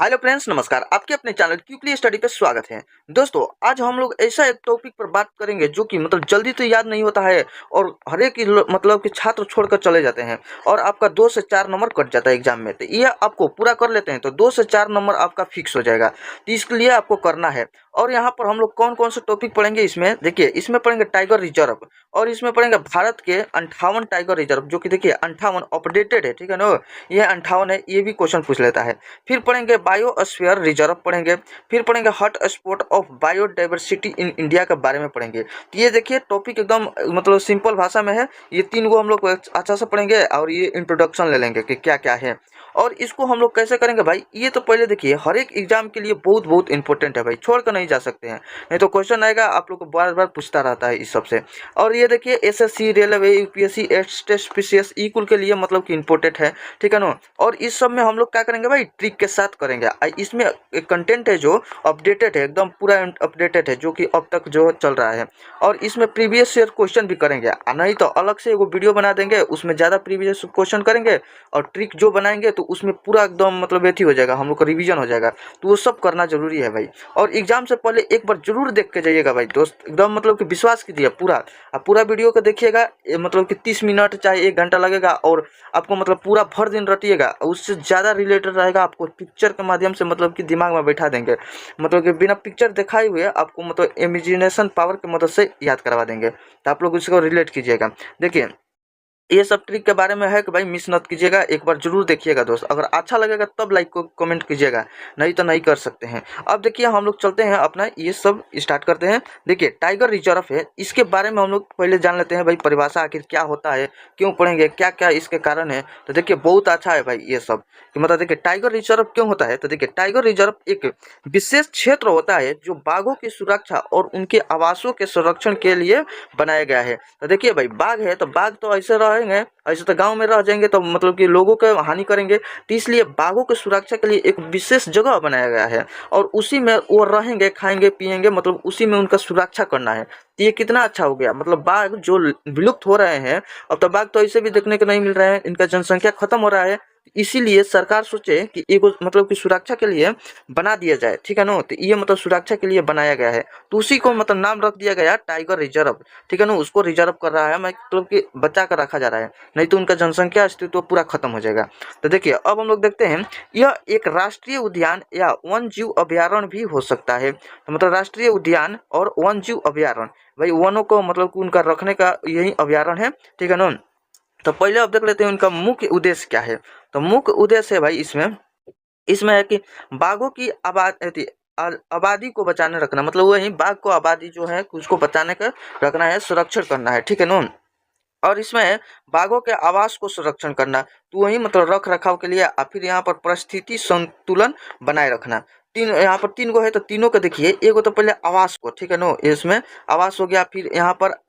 Hello friends, नमस्कार। आपके अपने चैनल क्विकली स्टडी पे स्वागत है। दोस्तों, आज हम लोग ऐसा एक टॉपिक पर बात करेंगे जो कि जल्दी तो याद नहीं होता है और हर एक कि छात्र छोड़कर चले जाते हैं और आपका 2 से 4 नंबर कट जाता है एग्जाम में। तो ये आपको पूरा कर लेते हैं तो 2 से 4 नंबर आपका फिक्स हो जाएगा। तो इसके लिए आपको करना है। और यहाँ पर हम लोग कौन-कौन से टॉपिक पढ़ेंगे इसमें, देखिए इसमें पढ़ेंगे टाइगर रिजर्व और इसमें पढ़ेंगे भारत के 58 टाइगर रिजर्व, जो कि देखिए 58 अपडेटेड है, ठीक है ना? ये 58 है, ये भी क्वेश्चन पूछ लेता है। फिर पढ़ेंगे बायोस्फीयर रिजर्व पढ़ेंगे, फिर पढ़ेंगे hot spot of biodiversity in India के बारे में पढ़ेंगे। तो ये देखिए टॉपिक एकदम सिंपल भाषा में है। ये 3 गो हम लोग अच्छा से पढ़ेंगे और ये इंट्रोडक्शन ले लेंगे कि क्या-क्या है और इसको हम लोग कैसे करेंगे भाई। ये तो पहले देखिए हर एक एग्जाम के लिए बहुत इंपॉर्टेंट है भाई, छोड़ कर नहीं जा सकते हैं, नहीं तो क्वेश्चन आएगा आप लोग को बार-बार पूछता रहता है इस सब से। और ये देखिए SSC, railway, UPSC, test, PCS, ई कुल के लिए कि इंपॉर्टेंट है, ठीक है ना? और इस सब में हम लोग क्या करेंगे भाई, ट्रिक के साथ करेंगे। इसमें एक कंटेंट है जो अपडेटेड है, एकदम पूरा अपडेटेड है, जो कि अब तक जो चल रहा है। और इसमें प्रीवियस ईयर क्वेश्चन भी करेंगे, नहीं तो अलग से एगो वीडियो बना देंगे, उसमें ज़्यादा प्रीवियस क्वेश्चन करेंगे और ट्रिक जो बनाएंगे तो उसमें पूरा एकदम एथी हो जाएगा, हम लोग का रिवीजन हो जाएगा। तो वो सब करना जरूरी है भाई। और एग्जाम से पहले एक बार जरूर देख के जाइएगा भाई दोस्त, एकदम कि विश्वास कीजिए पूरा। आप पूरा वीडियो को देखिएगा, कि 30 मिनट चाहे 1 घंटा लगेगा और आपको पूरा भर दिन रटिएगा, उससे ज़्यादा रिलेटेड रहेगा। आपको पिक्चर के माध्यम से कि दिमाग में बैठा देंगे, कि बिना पिक्चर दिखाए हुए आपको इमेजिनेशन पावर की मदद से याद करवा देंगे। तो आप लोग उसको रिलेट कीजिएगा। देखिए ये सब ट्रिक के बारे में है कि भाई मिस मत कीजिएगा, एक बार जरूर देखिएगा दोस्त। अगर अच्छा लगेगा तब लाइक को कमेंट कीजिएगा, नहीं तो नहीं कर सकते हैं। अब देखिए हम लोग चलते हैं अपना ये सब स्टार्ट करते हैं। देखिए टाइगर रिजर्व है, इसके बारे में हम लोग पहले जान लेते हैं भाई, परिभाषा आखिर क्या होता है, क्यों पढ़ेंगे, क्या क्या इसके कारण है। तो देखिए बहुत अच्छा है भाई ये सब कि देखिए टाइगर रिजर्व क्यों होता है। तो देखिए टाइगर रिजर्व एक विशेष क्षेत्र होता है जो बाघों की सुरक्षा और उनके आवासों के संरक्षण के लिए बनाया गया है। तो देखिए भाई बाघ है तो बाघ तो ऐसे रहेंगे, ऐसे तो गांव में रह जाएंगे तो कि लोगों को हानि करेंगे। तो इसलिए बाघों की सुरक्षा के लिए एक विशेष जगह बनाया गया है और उसी में वो रहेंगे, खाएंगे पिएंगे, उसी में उनका सुरक्षा करना है। तो ये कितना अच्छा हो गया, बाघ जो विलुप्त हो रहे हैं, अब तो बाघ तो ऐसे भी देखने को नहीं मिल रहे हैं, इनका जनसंख्या खत्म हो रहा है। इसीलिए सरकार सोचे कि एगो कि सुरक्षा के लिए बना दिया जाए, ठीक है ना? तो ये सुरक्षा के लिए बनाया गया है, तो उसी को नाम रख दिया गया टाइगर रिजर्व, ठीक है ना? उसको रिजर्व कर रहा है, कि बचा कर रखा जा रहा है, नहीं तो उनका जनसंख्या अस्तित्व तो पूरा खत्म हो जाएगा। तो देखिए अब हम लोग देखते हैं, यह एक राष्ट्रीय उद्यान या वन जीव अभ्यारण्य भी हो सकता है। तो राष्ट्रीय उद्यान और वन जीव अभ्यारण्य, भाई वनों को कि उनका रखने का यही अभ्यारण्य है, ठीक है ना? तो पहले अब देख लेते हैं उनका मुख्य उद्देश्य क्या है। तो मुख्य उद्देश्य है भाई इसमें इसमें है कि बाघों की आबादी को बचाने रखना, वही बाघ को आबादी जो है उसको बचाने का रखना है, सुरक्षण करना है, ठीक है ना? और इसमें बाघों के आवास को संरक्षण करना, तो वही रख रखाव के लिए, और फिर यहाँ पर परिस्थिति संतुलन बनाए रखना। तीन यहाँ पर 3 गो है, तो तीनों को देखिए, एगो तो पहले आवास को, ठीक है ना? इसमें आवास हो गया, फिर यहाँ पर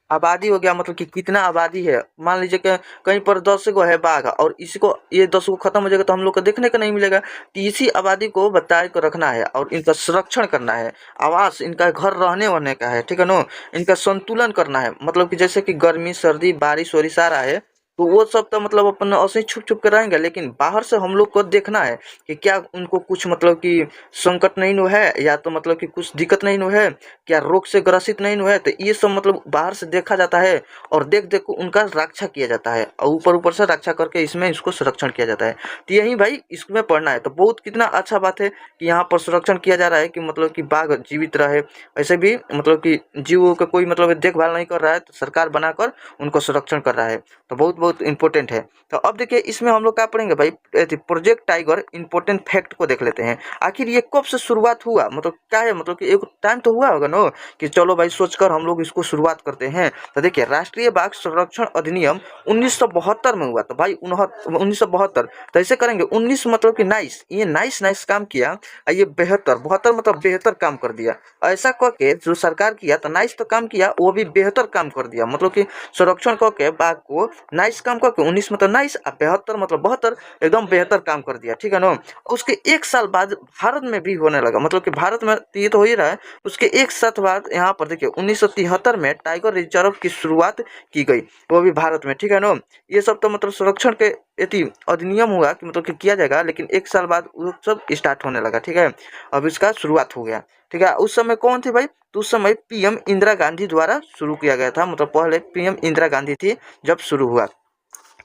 आबादी हो गया, कि कितना आबादी है। मान लीजिए कि कहीं पर 10 गो है बाघ और इसको ये 10 गो खत्म हो जाएगा तो हम लोग को देखने को नहीं मिलेगा। तो इसी आबादी को बचाए को रखना है और इनका संरक्षण करना है, आवास, इनका घर रहने वहने का है, ठीक है ना? इनका संतुलन करना है, कि जैसे कि गर्मी, सर्दी, बारिश वारिश आ रहा है तो वो सब तो अपन ऐसे ही छुप के रहेंगे, लेकिन बाहर से हम लोग को देखना है कि क्या उनको कुछ कि संकट नहीं हुआ है, या तो कि कुछ दिक्कत नहीं हुआ है, क्या रोग से ग्रसित नहीं हुआ है। तो ये सब बाहर से देखा जाता है और देख को उनका रक्षा किया जाता है और ऊपर से रक्षा करके इसमें इसको संरक्षण किया जाता है। तो यही भाई इसमें पढ़ना है। तो बहुत कितना अच्छा बात है कि यहाँ पर संरक्षण किया जा रहा है कि कि बाघ जीवित रहे। ऐसे भी कि जीवों का कोई देखभाल नहीं कर रहा है, तो सरकार बनाकर उनको संरक्षण कर रहा है। तो बहुत इंपॉर्टेंट है। तो अब देखिए इसमें हम लोग क्या पढ़ेंगे भाई, प्रोजेक्ट टाइगर इंपॉर्टेंट फैक्ट को देख लेते हैं। आखिर ये कब से शुरुआत हुआ, क्या है, कि एक टाइम तो हुआ होगा ना कि चलो भाई सोचकर हम लोग इसको शुरुआत करते हैं। तो देखिए राष्ट्रीय बाघ संरक्षण अधिनियम 1972 में हुआ। तो भाई 1972, तो ऐसे करेंगे 19 कि नाइस, ये नाइस काम किया, और ये 72 बेहतर काम कर दिया। ऐसा करके जो सरकार किया तो नाइस तो काम किया, वो भी बेहतर काम कर दिया, कि संरक्षण करके बाघ को नाइस नाइस काम करके 19 मतलब नाइस, 72 मतलब 72 एकदम बेहतर काम कर दिया, ठीक है ना। उसके 1 साल बाद भारत में भी होने लगा, मतलब कि भारत में ये तो हो ही रहा है। उसके 1 साल बाद यहाँ पर देखिए 1973 में टाइगर रिजर्व की शुरुआत की गई, वो भी भारत में, ठीक है ना। ये सब तो मतलब संरक्षण के यदि अधिनियम हुआ कि मतलब कि किया जाएगा, लेकिन 1 साल बाद वो सब स्टार्ट होने लगा, ठीक है। अब इसका शुरुआत हो गया, ठीक है। उस समय कौन थी भाई, तो उस समय पीएम इंदिरा गांधी द्वारा शुरू किया गया था, मतलब पहले पीएम इंदिरा गांधी थी जब शुरू हुआ।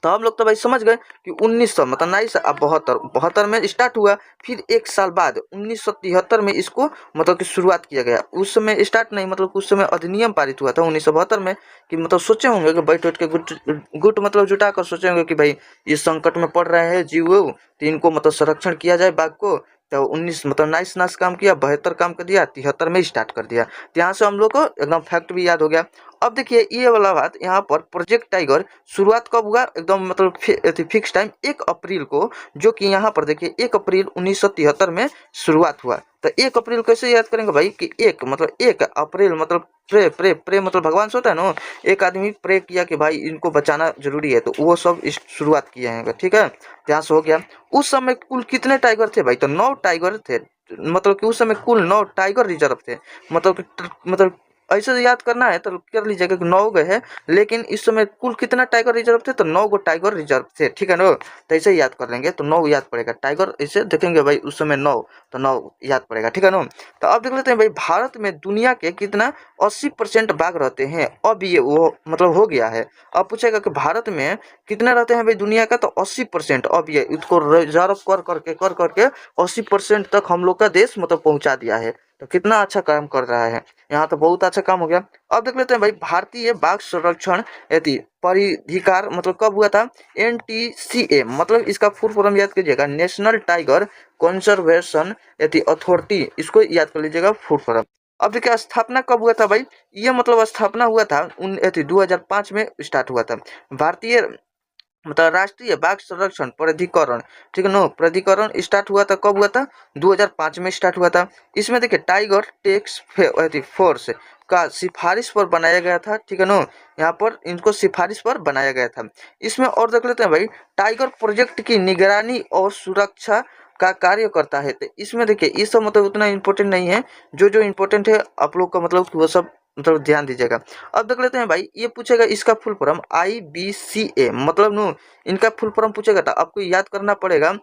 तो हम लोग तो भाई समझ गए कि 1900 मतलब 1972 में स्टार्ट हुआ। फिर 1 साल बाद 1973 में इसको मतलब कि शुरुआत किया गया। उस समय स्टार्ट नहीं, मतलब उस समय अधिनियम पारित हुआ था 1972 में, कि मतलब सोचे होंगे कि बैठ उठ के गुट गुट मतलब जुटा कर सोचे होंगे कि भाई इस संकट में पड़ रहे हैं जीव, तो इनको मतलब संरक्षण किया जाए बाघ को। तो 19 मतलब नाइस नाइस काम किया, 72 काम कर दिया, 73 में स्टार्ट कर दिया। तो यहाँ से हम लोग को एकदम फैक्ट भी याद हो गया। अब देखिए ये वाला बात, यहाँ पर प्रोजेक्ट टाइगर शुरुआत कब हुआ, एकदम मतलब फिक्स टाइम 1 अप्रैल को, जो कि यहाँ पर देखिए 1 अप्रैल 1973 में शुरुआत हुआ। तो 1 अप्रैल कैसे याद करेंगे भाई, कि 1 अप्रैल मतलब प्रे प्रे प्रे मतलब भगवान से होता है ना, एक आदमी प्रे किया कि भाई इनको बचाना जरूरी है, तो वो सब शुरुआत किए हैं, ठीक है। यहाँ से हो गया। उस समय कुल कितने टाइगर थे भाई, तो 9 टाइगर थे, मतलब कि उस समय कुल 9 टाइगर रिजर्व थे। मतलब ऐसे याद करना है तो कर लीजिएगा कि 9 गए हैं, लेकिन इस समय कुल कितना टाइगर रिजर्व थे, तो 9 गो टाइगर रिजर्व थे, ठीक है ना। तो ऐसे याद कर लेंगे तो 9 याद पड़ेगा, टाइगर ऐसे देखेंगे भाई उस समय 9, तो 9 याद पड़ेगा, ठीक है ना। तो अब देख लेते हैं भाई भारत में दुनिया के कितना 80% बाघ रहते हैं, अब ये वो मतलब हो गया है। अब पूछेगा कि भारत में कितना रहते हैं भाई दुनिया का, तो 80%। अब ये इसको रिजर्व कर करके 80% तक हम लोग का देश मतलब पहुंचा दिया है। तो कितना अच्छा काम कर रहा है, यहाँ तो बहुत अच्छा काम हो गया। अब देख लेते हैं भाई भारतीय बाघ संरक्षण यदि परिधिकार मतलब कब हुआ था, NTCA मतलब इसका फुल फॉर्म याद कीजिएगा, नेशनल टाइगर कंजर्वेशन यदि अथॉरिटी, इसको याद कर लीजिएगा फुल फॉर्म। अब देखिए स्थापना कब हुआ था भाई, ये मतलब स्थापना हुआ था 2005 में स्टार्ट हुआ था। भारतीय मतलब राष्ट्रीय बाघ संरक्षण प्राधिकरण, ठीक है नो, प्राधिकरण स्टार्ट हुआ था, कब हुआ था, 2005 में स्टार्ट हुआ था। इसमें देखिए टाइगर टेक्स फोर्स का सिफारिश पर बनाया गया था, ठीक है नो, यहाँ पर इनको सिफारिश पर बनाया गया था। इसमें और देख लेते हैं भाई टाइगर प्रोजेक्ट की निगरानी और सुरक्षा का कार्य करता है। तो इसमें देखिए ये सब मतलब उतना इम्पोर्टेंट नहीं है, जो जो इम्पोर्टेंट है आप लोग का मतलब वो सब मतलब ध्यान दीजिएगा। अब देख लेते हैं भाई, ये पूछेगा इसका फुल फॉर्म IBCA मतलब नो, इनका फुल फॉर्म पूछेगा तो आपको याद करना पड़ेगा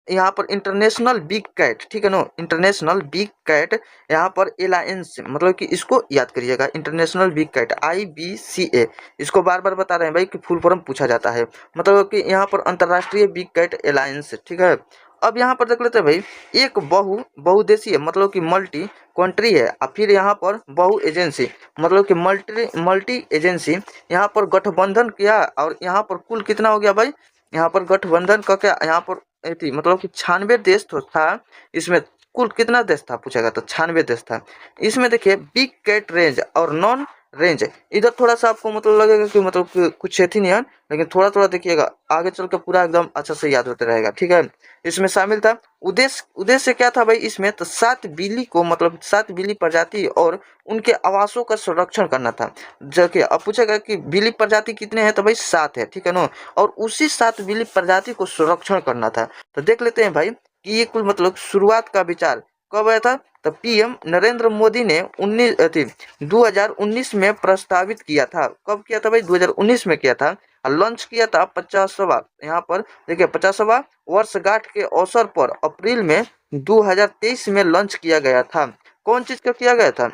यहाँ पर इंटरनेशनल बिग कैट, ठीक है नो, इंटरनेशनल बिग कैट, यहाँ पर एलायंस मतलब कि इसको याद करिएगा, इंटरनेशनल बिग कैट IBCA। इसको बार बार बता रहे हैं भाई कि फुल फॉर्म पूछा जाता है, मतलब कि यहाँ पर अंतर्राष्ट्रीय बिग कैट एलायंस, ठीक है। अब यहाँ पर देख लेते हैं भाई एक बहुदेशीय मतलब कि मल्टी कंट्री है, और फिर यहाँ पर बहु एजेंसी मतलब कि मल्टी एजेंसी यहाँ पर गठबंधन किया, और यहाँ पर कुल कितना हो गया भाई, यहाँ पर गठबंधन का क्या, यहाँ पर थी मतलब कि 96 देश तो था इसमें। कुल कितना देश था पूछेगा तो 96 देश था। इसमें देखिए बिग कैट रेंज और नॉन रेंज, इधर थोड़ा सा आपको मतलब लगेगा कि मतलब कि कुछ थी नहीं है, लेकिन थोड़ा थोड़ा देखिएगा आगे चल के पूरा एकदम अच्छा से याद होते रहेगा, ठीक है। इसमें शामिल था उद्देश्य क्या था भाई इसमें, तो 7 बिल्ली को मतलब 7 बिल्ली प्रजाति और उनके आवासों का संरक्षण करना था। जबकि अब पूछेगा कि बिल्ली प्रजाति कितने हैं, तो भाई 7 है, ठीक है ना, और उसी 7 बिल्ली प्रजाति को संरक्षण करना था। तो देख लेते हैं भाई कि ये कुल मतलब शुरुआत का विचार कब आया था, तो पीएम नरेंद्र मोदी ने 2019 में प्रस्तावित किया था। कब किया था भाई, 2019 में किया था, और लॉन्च किया था 50वां, यहाँ पर देखिए 50वां वर्षगांठ के अवसर पर अप्रैल में 2023 में लॉन्च किया गया था। कौन चीज का किया गया था,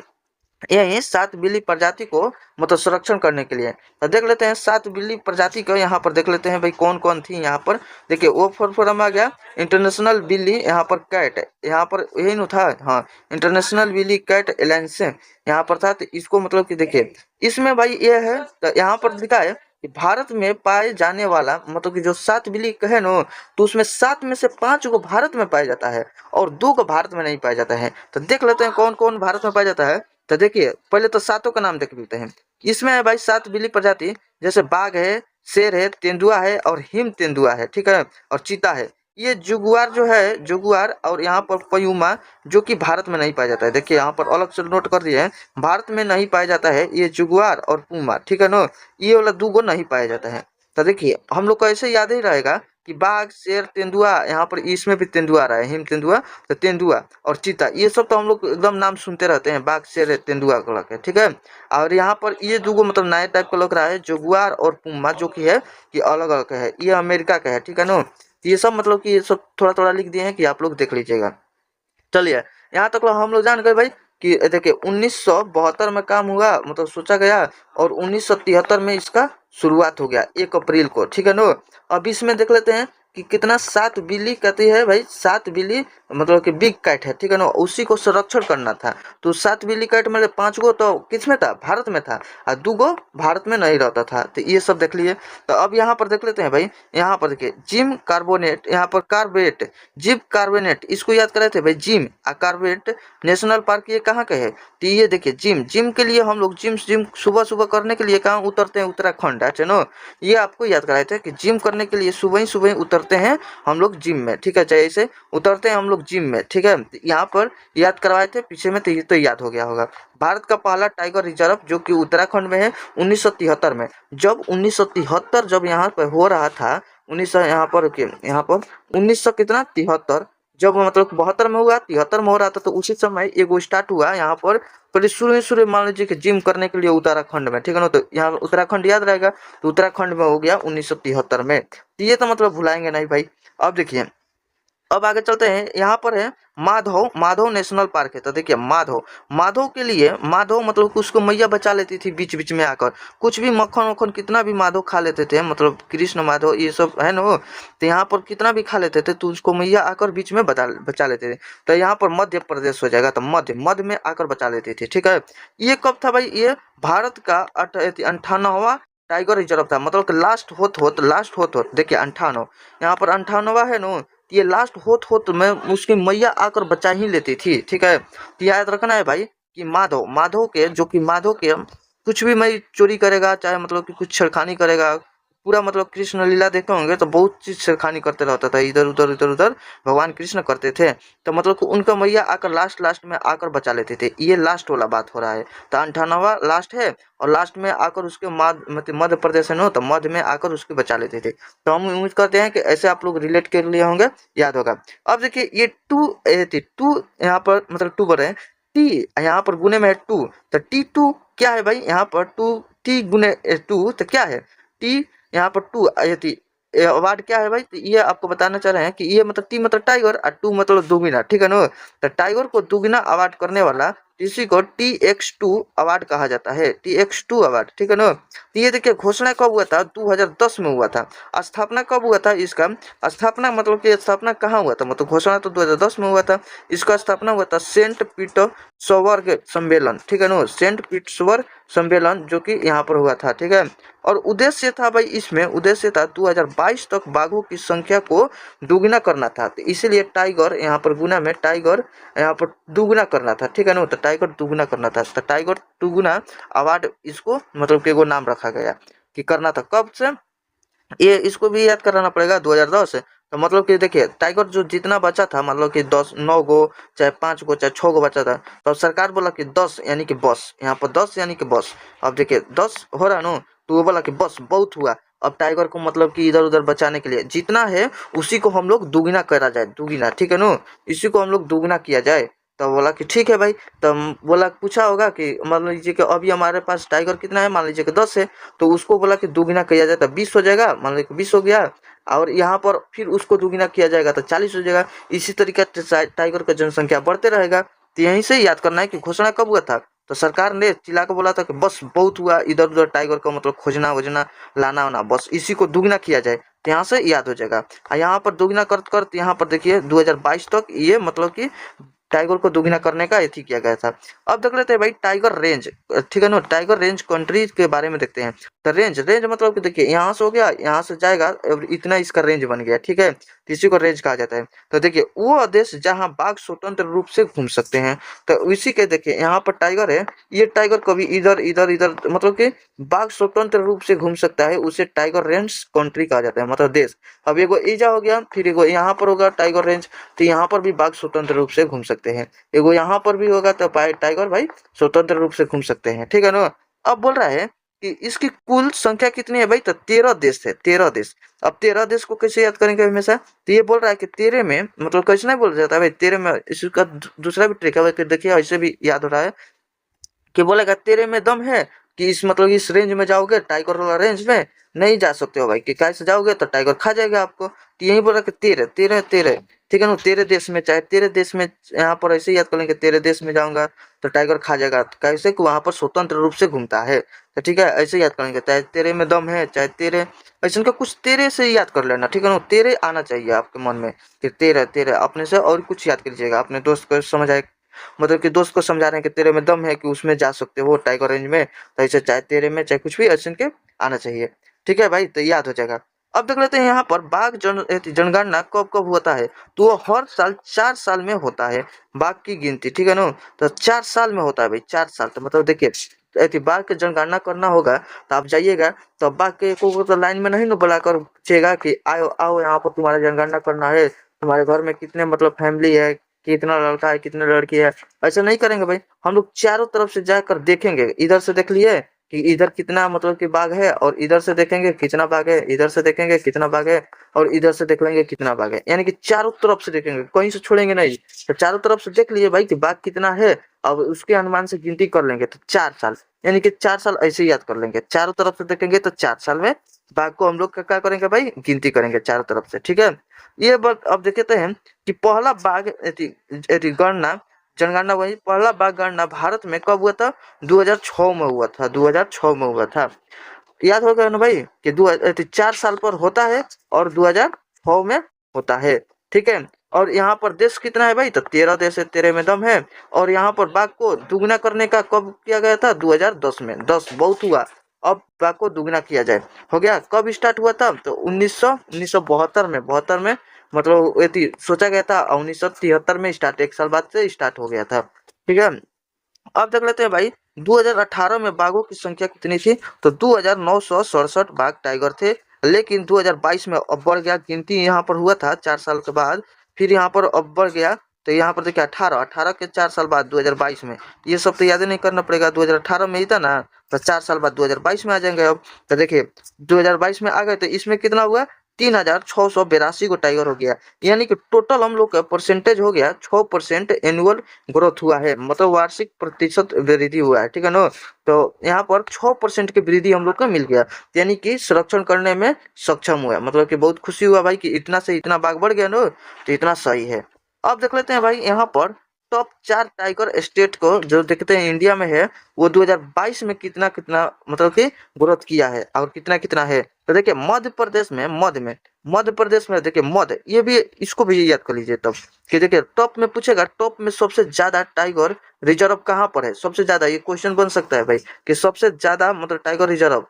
यही 7 बिल्ली प्रजाति को मतलब संरक्षण करने के लिए। तो देख लेते हैं 7 बिल्ली प्रजाति को, यहाँ पर देख लेते हैं भाई कौन कौन थी। यहाँ पर देखिए वो फॉर्म आ गया इंटरनेशनल बिल्ली, यहाँ पर कैट, यहाँ पर यही न था, हाँ इंटरनेशनल बिल्ली कैट एलायंस यहाँ पर था। तो इसको मतलब कि देखिए इसमें भाई ये है, तो यहाँ पर लिखा है कि भारत में पाए जाने वाला मतलब कि जो 7 बिल्ली कहे नो, तो उसमें 7 में से 5 को भारत में पाया जाता है और 2 को भारत में नहीं पाया जाता है। तो देख लेते हैं कौन कौन भारत में पाया जाता है। तो देखिए पहले तो 7 का नाम देख लेते हैं। इसमें है भाई 7 बिल्ली प्रजाति, जैसे बाघ है, शेर है, तेंदुआ है और हिम तेंदुआ है, ठीक है, और चीता है। ये जुगुआर जो है, जुगुआर और यहाँ पर पयूमा जो कि भारत में नहीं पाया जाता है। देखिए यहाँ पर अलग से नोट कर दिए हैं, भारत में नहीं पाया जाता है ये जुगुआर और पूमा, ठीक है ना, ये वाला 2 गो नहीं पाया जाता है। तो देखिए हम लोग को ऐसे याद ही रहेगा कि बाघ, शेर, तेंदुआ, यहाँ पर इसमें भी तेंदुआ आ रहा है, हिम तेंदुआ, तो तेंदुआ और चीता, ये सब तो हम लोग एकदम नाम सुनते रहते हैं, बाघ, शेर, तेंदुआ को लेकर, ठीक है। और यहाँ पर ये दो मतलब नए टाइप का लग रहा है, जगुआर और पुमा, जो कि है कि अलग अलग है, ये अमेरिका का है, ठीक है ना। ये सब मतलब कि ये सब थोड़ा थोड़ा लिख दिए हैं कि आप लोग देख लीजिएगा। चलिए यहाँ तक हम लोग जान गए भाई कि देखिए 1972 में काम हुआ, मतलब सोचा गया, और 1973 में इसका शुरुआत हो गया 1 अप्रैल को, ठीक है ना। अब इसमें देख लेते हैं कि कितना 7 बिल्ली कहती है भाई, 7 बिल्ली मतलब कि बिग कैट है, ठीक है ना, उसी को संरक्षण करना था। तो 7 बिल्ली कैट में 5 गो तो किस में था, भारत में था, और 2 गो भारत में नहीं रहता था, तो ये सब देख लिए। तो अब यहाँ पर देख लेते हैं भाई, यहाँ पर देखिए जिम कार्बोनेट, यहाँ पर कार्बेट, जिम कार्बोनेट, इसको याद कर रहे थे भाई, जिम कार्बेट नेशनल पार्क ये कहाँ के है, तो ये देखिए जिम, जिम के लिए हम लोग जिम जिम सुबह सुबह करने के लिए कहाँ उतरते हैं, उत्तराखंड है चलो, ये आपको याद कराए थे कि जिम करने के लिए सुबह ही सुबह उतरते हैं हम लोग जिम में, ठीक है, चाहे ऐसे उतरते हैं हम लोग जिम में, ठीक है। यहाँ पर याद करवाए थे पीछे में, तो ये तो याद हो गया होगा। भारत का पहला टाइगर रिजर्व जो कि उत्तराखंड में है 1973 में, जब 1973 जब यहाँ पर हो रहा था, 1900 यहाँ पर 1900 कितना 73, जब मतलब 72 में हुआ, 73 में हो रहा था, तो उसी समय एगो स्टार्ट हुआ यहाँ पर, पहले शुरू मान लीजिए कि जिम करने के लिए उत्तराखंड में, ठीक है ना, तो यहाँ उत्तराखंड याद रहेगा, तो उत्तराखंड में हो गया 1973 में, तो ये तो मतलब भुलाएंगे नहीं भाई। अब देखिए अब आगे चलते हैं, यहाँ पर है माधव, माधव नेशनल पार्क है, तो देखिए माधव, माधव के लिए, माधव मतलब कि उसको मैया बचा लेती थी बीच बीच में आकर, कुछ भी मक्खन वक्खन कितना भी माधव खा लेते थे, मतलब कृष्ण माधव ये सब है ना, तो यहाँ पर कितना भी खा लेते थे, तो उसको मैया आकर बीच में बचा लेते थे। तो यहाँ पर मध्य प्रदेश हो जाएगा, तो मध्य में आकर बचा लेती थी, ठीक है। ये कब था भाई, ये भारत का 98वां टाइगर रिजर्व था, मतलब कि लास्ट होत देखिए 98, यहाँ पर 98वां है ना, ये लास्ट होत में उसकी मैया आकर बचा ही लेती थी, ठीक है। तो याद रखना है भाई कि माधव, माधव के जो कि माधव के कुछ भी मैं चोरी करेगा, चाहे मतलब कि कुछ छेड़खानी करेगा, पूरा मतलब कृष्ण लीला देखे होंगे तो बहुत चीज छेड़खानी करते रहता था, इधर उधर इधर उधर भगवान कृष्ण करते थे, तो मतलब कि उनका मैया आकर लास्ट में आकर बचा लेते थे, ये लास्ट वाला बात हो रहा है। तो 98वां लास्ट है, और लास्ट में आकर उसके मतलब मध्य प्रदेश है ना, तो मध्य में आकर उसके बचा लेते थे। तो हम उम्मीद करते हैं कि ऐसे आप लोग रिलेट कर लिए होंगे, याद होगा। अब देखिए ये टू यहाँ पर मतलब टू पर है, टी यहाँ पर गुने में है टू, तो T2 क्या है भाई, यहाँ पर टू टी गुने टू, तो क्या है टी, यहाँ पर टू अवार्ड क्या है भाई, तो ये आपको बताना चाह रहे हैं कि ये मतलब टी मतलब टाइगर और टू मतलब दुगुना, ठीक है ना। तो टाइगर को दुगुना अवार्ड करने वाला इसी को TX2 अवार्ड कहा जाता है, TX2 अवार्ड, ठीक है ना। तो ये देखिए घोषणा कब हुआ था, 2010 में हुआ था। स्थापना कब हुआ था इसका, स्थापना मतलब कि स्थापना कहाँ हुआ था, मतलब घोषणा तो 2010 में हुआ था, इसका स्थापना हुआ था सेंट पीटर्सबर्ग सम्मेलन, ठीक है ना, सेंट पीटर्सबर्ग सम्मेलन जो कि यहाँ पर हुआ था, ठीक है। और उद्देश्य था भाई, इसमें उद्देश्य था 2022 तक बाघों की संख्या को दुगना करना था, तो इसीलिए टाइगर यहाँ पर गुना में टाइगर यहाँ पर दुगना करना था, ठीक है ना, तो टाइगर दुगना करना था, तो टाइगर दुगना अवार्ड इसको मतलब कि वो नाम रखा गया कि करना था, कब से ये इसको भी याद कराना पड़ेगा 2010 है। तो मतलब कि देखिए टाइगर जो जितना बचा था, मतलब कि 9 गो चाहे 5 गो चाहे 6 गो बचा था, तो सरकार बोला कि 10 यानी कि बस, यहाँ पर 10 यानी कि बस। अब देखिए 10 हो रहा है ना, तो वो बोला कि बस बहुत हुआ, अब टाइगर को मतलब कि इधर उधर बचाने के लिए जितना है उसी को हम लोग दुगुना करा जाए, दुगुना, ठीक है ना, इसी को हम लोग दुगुना किया जाए। तो बोला कि ठीक है भाई, तो बोला पूछा होगा कि मान लीजिए कि अभी हमारे पास टाइगर कितना है, मान लीजिए कि 10 है, तो उसको बोला कि दुगुना किया जाए तो 20 हो जाएगा, मान लीजिए 20 हो गया, और यहाँ पर फिर उसको दुगुना किया जाएगा तो 40 हो जाएगा, इसी तरीके से टाइगर का जनसंख्या बढ़ते रहेगा। तो यहीं से याद करना है कि घोषणा कब हुआ था, तो सरकार ने चिल्ला के बोला था कि बस बहुत हुआ, इधर उधर टाइगर का मतलब खोजना वोजना लाना वाना, बस इसी को दुगुना किया जाए, तो यहाँ से याद हो जाएगा। यहाँ पर दुगुना कर यहाँ पर देखिए 2022 तक ये मतलब कि टाइगर को दुगुना करने का एथी किया गया था। अब देख लेते हैं भाई टाइगर रेंज, ठीक है ना, टाइगर रेंज कंट्रीज के बारे में देखते हैं। तो रेंज मतलब कि देखिए यहाँ से हो गया, यहाँ से जाएगा, इतना इसका रेंज बन गया, ठीक है, तो इसी को रेंज कहा जाता है। तो देखिए वो देश जहाँ बाघ स्वतंत्र रूप से घूम सकते हैं, तो इसी के देखिए यहाँ पर टाइगर है, ये टाइगर कभी इधर इधर इधर मतलब कि बाघ स्वतंत्र रूप से घूम सकता है, उसे टाइगर रेंज कंट्री कहा जाता है, मतलब देश। अब एगो ईजा हो गया, फिर एगो यहाँ पर होगा टाइगर रेंज, तो यहाँ पर भी बाघ स्वतंत्र रूप से घूम सकते हैं, एगो यहाँ पर भी होगा तो टाइगर भाई स्वतंत्र रूप से घूम सकते हैं, ठीक है ना। अब बोल रहा है कि इसकी कुल संख्या कितनी है भाई, तो 13 देश है, 13 देश। अब 13 देश को कैसे याद करेंगे हमेशा, तो ये बोल रहा है कि 13 में मतलब कैसे नहीं बोला जाता है भाई 13 में, इसका दूसरा भी ट्रिक है भाई, देखिए ऐसे भी याद हो रहा है कि बोलेगा तेरे में दम है, कि इस मतलब इस रेंज में जाओगे, टाइगर वाला रेंज में नहीं जा सकते हो भाई, कि कैसे जाओगे तो टाइगर खा जाएगा आपको। तो यही बोला कि तेरे तेरे तेरे, ठीक है ना, तेरे देश में, चाहे तेरे देश में, यहाँ पर ऐसे याद कर लेंगे, तेरे देश में जाऊंगा तो टाइगर खा जाएगा, तो कैसे कि वहां पर स्वतंत्र रूप से घूमता है, तो ठीक है, ऐसे याद करेंगे, चाहे तेरे में दम है, चाहे तेरे, ऐसे का कुछ तेरे से याद कर लेना, ठीक है ना, तेरे आना चाहिए आपके मन में, कि तेरे तेरे अपने से और कुछ याद कीजिएगा, अपने दोस्त को समझ आए, मतलब कि दोस्त को समझा रहे हैं कि तेरे में दम है कि उसमें जा सकते हो टाइगर रेंज में, तो ऐसे चाहे तेरे में चाहे कुछ भी ऐसे के आना चाहिए, ठीक है भाई, तो याद हो जाएगा। अब देख लेते हैं यहाँ पर बाघ जनगणना कब कब होता है, तो वो हर साल 4 साल में होता है, बाघ की गिनती, ठीक है ना, तो 4 साल में होता है भाई, 4 साल, तो मतलब देखिए बाघ की जनगणना करना होगा, तो आप जाइएगा, तो बाघ के को तो लाइन में नहीं ना बुलाकर पूछेगा कि आओ आओ यहाँ पर तुम्हारा जनगणना करना है, तुम्हारे घर में कितने मतलब फैमिली है, कितना लड़का है कितने लड़की है, ऐसा नहीं करेंगे भाई, हम लोग चारों तरफ से जाकर देखेंगे, इधर से देख लिए कि इधर कितना मतलब कि बाघ है, और इधर से देखेंगे कितना बाघ है, इधर से देखेंगे कितना बाघ है, और इधर से देख लेंगे कितना बाघ है, यानी कि चारों तरफ से देखेंगे, कहीं से छोड़ेंगे नहीं, तो चारों तरफ से देख लिए भाई कि बाघ कितना है, अब उसके अनुमान से गिनती कर लेंगे, तो 4 साल, यानी कि 4 साल ऐसे याद कर लेंगे, चारों तरफ से देखेंगे तो 4 साल में बाघ को हम लोग क्या करेंगे भाई, गिनती करेंगे चारों तरफ से, ठीक है। ये बात अब देखते हैं कि पहला बाघ गणना जनगणना, वही पहला बाघ गणना भारत में कब हुआ था, 2006 में हुआ था, 2006 में हुआ था, याद होगा ना भाई कि 4 साल पर होता है और 2006 में होता है, ठीक है। और यहाँ पर देश कितना है भाई, तो 13 देश है, 13 में दम है, और यहाँ पर बाघ को दुगना करने का कब किया गया था, 2010 में, 10 बहुत हुआ, अब बाघ को दुगना किया जाए, हो गया, कब स्टार्ट हुआ था, तो 1972 में, 72 में मतलब ये सोचा गया था, 1973 में स्टार्ट, 1 साल बाद से स्टार्ट हो गया था, ठीक है। अब देख लेते हैं भाई 2018 में बाघों की संख्या कितनी थी, तो 2967 बाघ टाइगर थे, लेकिन 2022 में अब बढ़ गया, गिनती यहाँ पर हुआ था 4 साल के बाद, फिर यहाँ पर अब बढ़ गया, तो यहाँ पर देखिए 18 के 4 साल बाद 2022 में, ये सब तो याद नहीं करना पड़ेगा, 2018 में ही था ना, तो 4 साल बाद 2022 में आ जाएंगे अब, तो देखिए 2022 में आ गए, तो इसमें कितना हुआ, 3682 को टाइगर हो गया, यानी कि टोटल हम लोग का परसेंटेज हो गया 6% एनुअल ग्रोथ हुआ है, मतलब वार्षिक प्रतिशत वृद्धि हुआ है, ठीक है ना, तो यहाँ पर 6% की वृद्धि हम लोग को मिल गया, यानी कि संरक्षण करने में सक्षम हुआ, मतलब कि बहुत खुशी हुआ भाई कि इतना से इतना बाघ बढ़ गया ना, तो इतना सही है। अब देख लेते हैं भाई यहाँ पर टॉप 4 टाइगर स्टेट को जो देखते हैं इंडिया में है, वो 2022 में कितना कितना मतलब कि ग्रोथ किया है, और कितना कितना है, तो देखिए मध्य प्रदेश में, मध्य प्रदेश में देखिए मध्य, ये भी इसको भी याद कर लीजिए तब, कि देखिए टॉप में पूछेगा, टॉप में सबसे ज्यादा टाइगर रिजर्व कहाँ पर है, सबसे ज्यादा, ये क्वेश्चन बन सकता है भाई कि सबसे ज्यादा मतलब टाइगर रिजर्व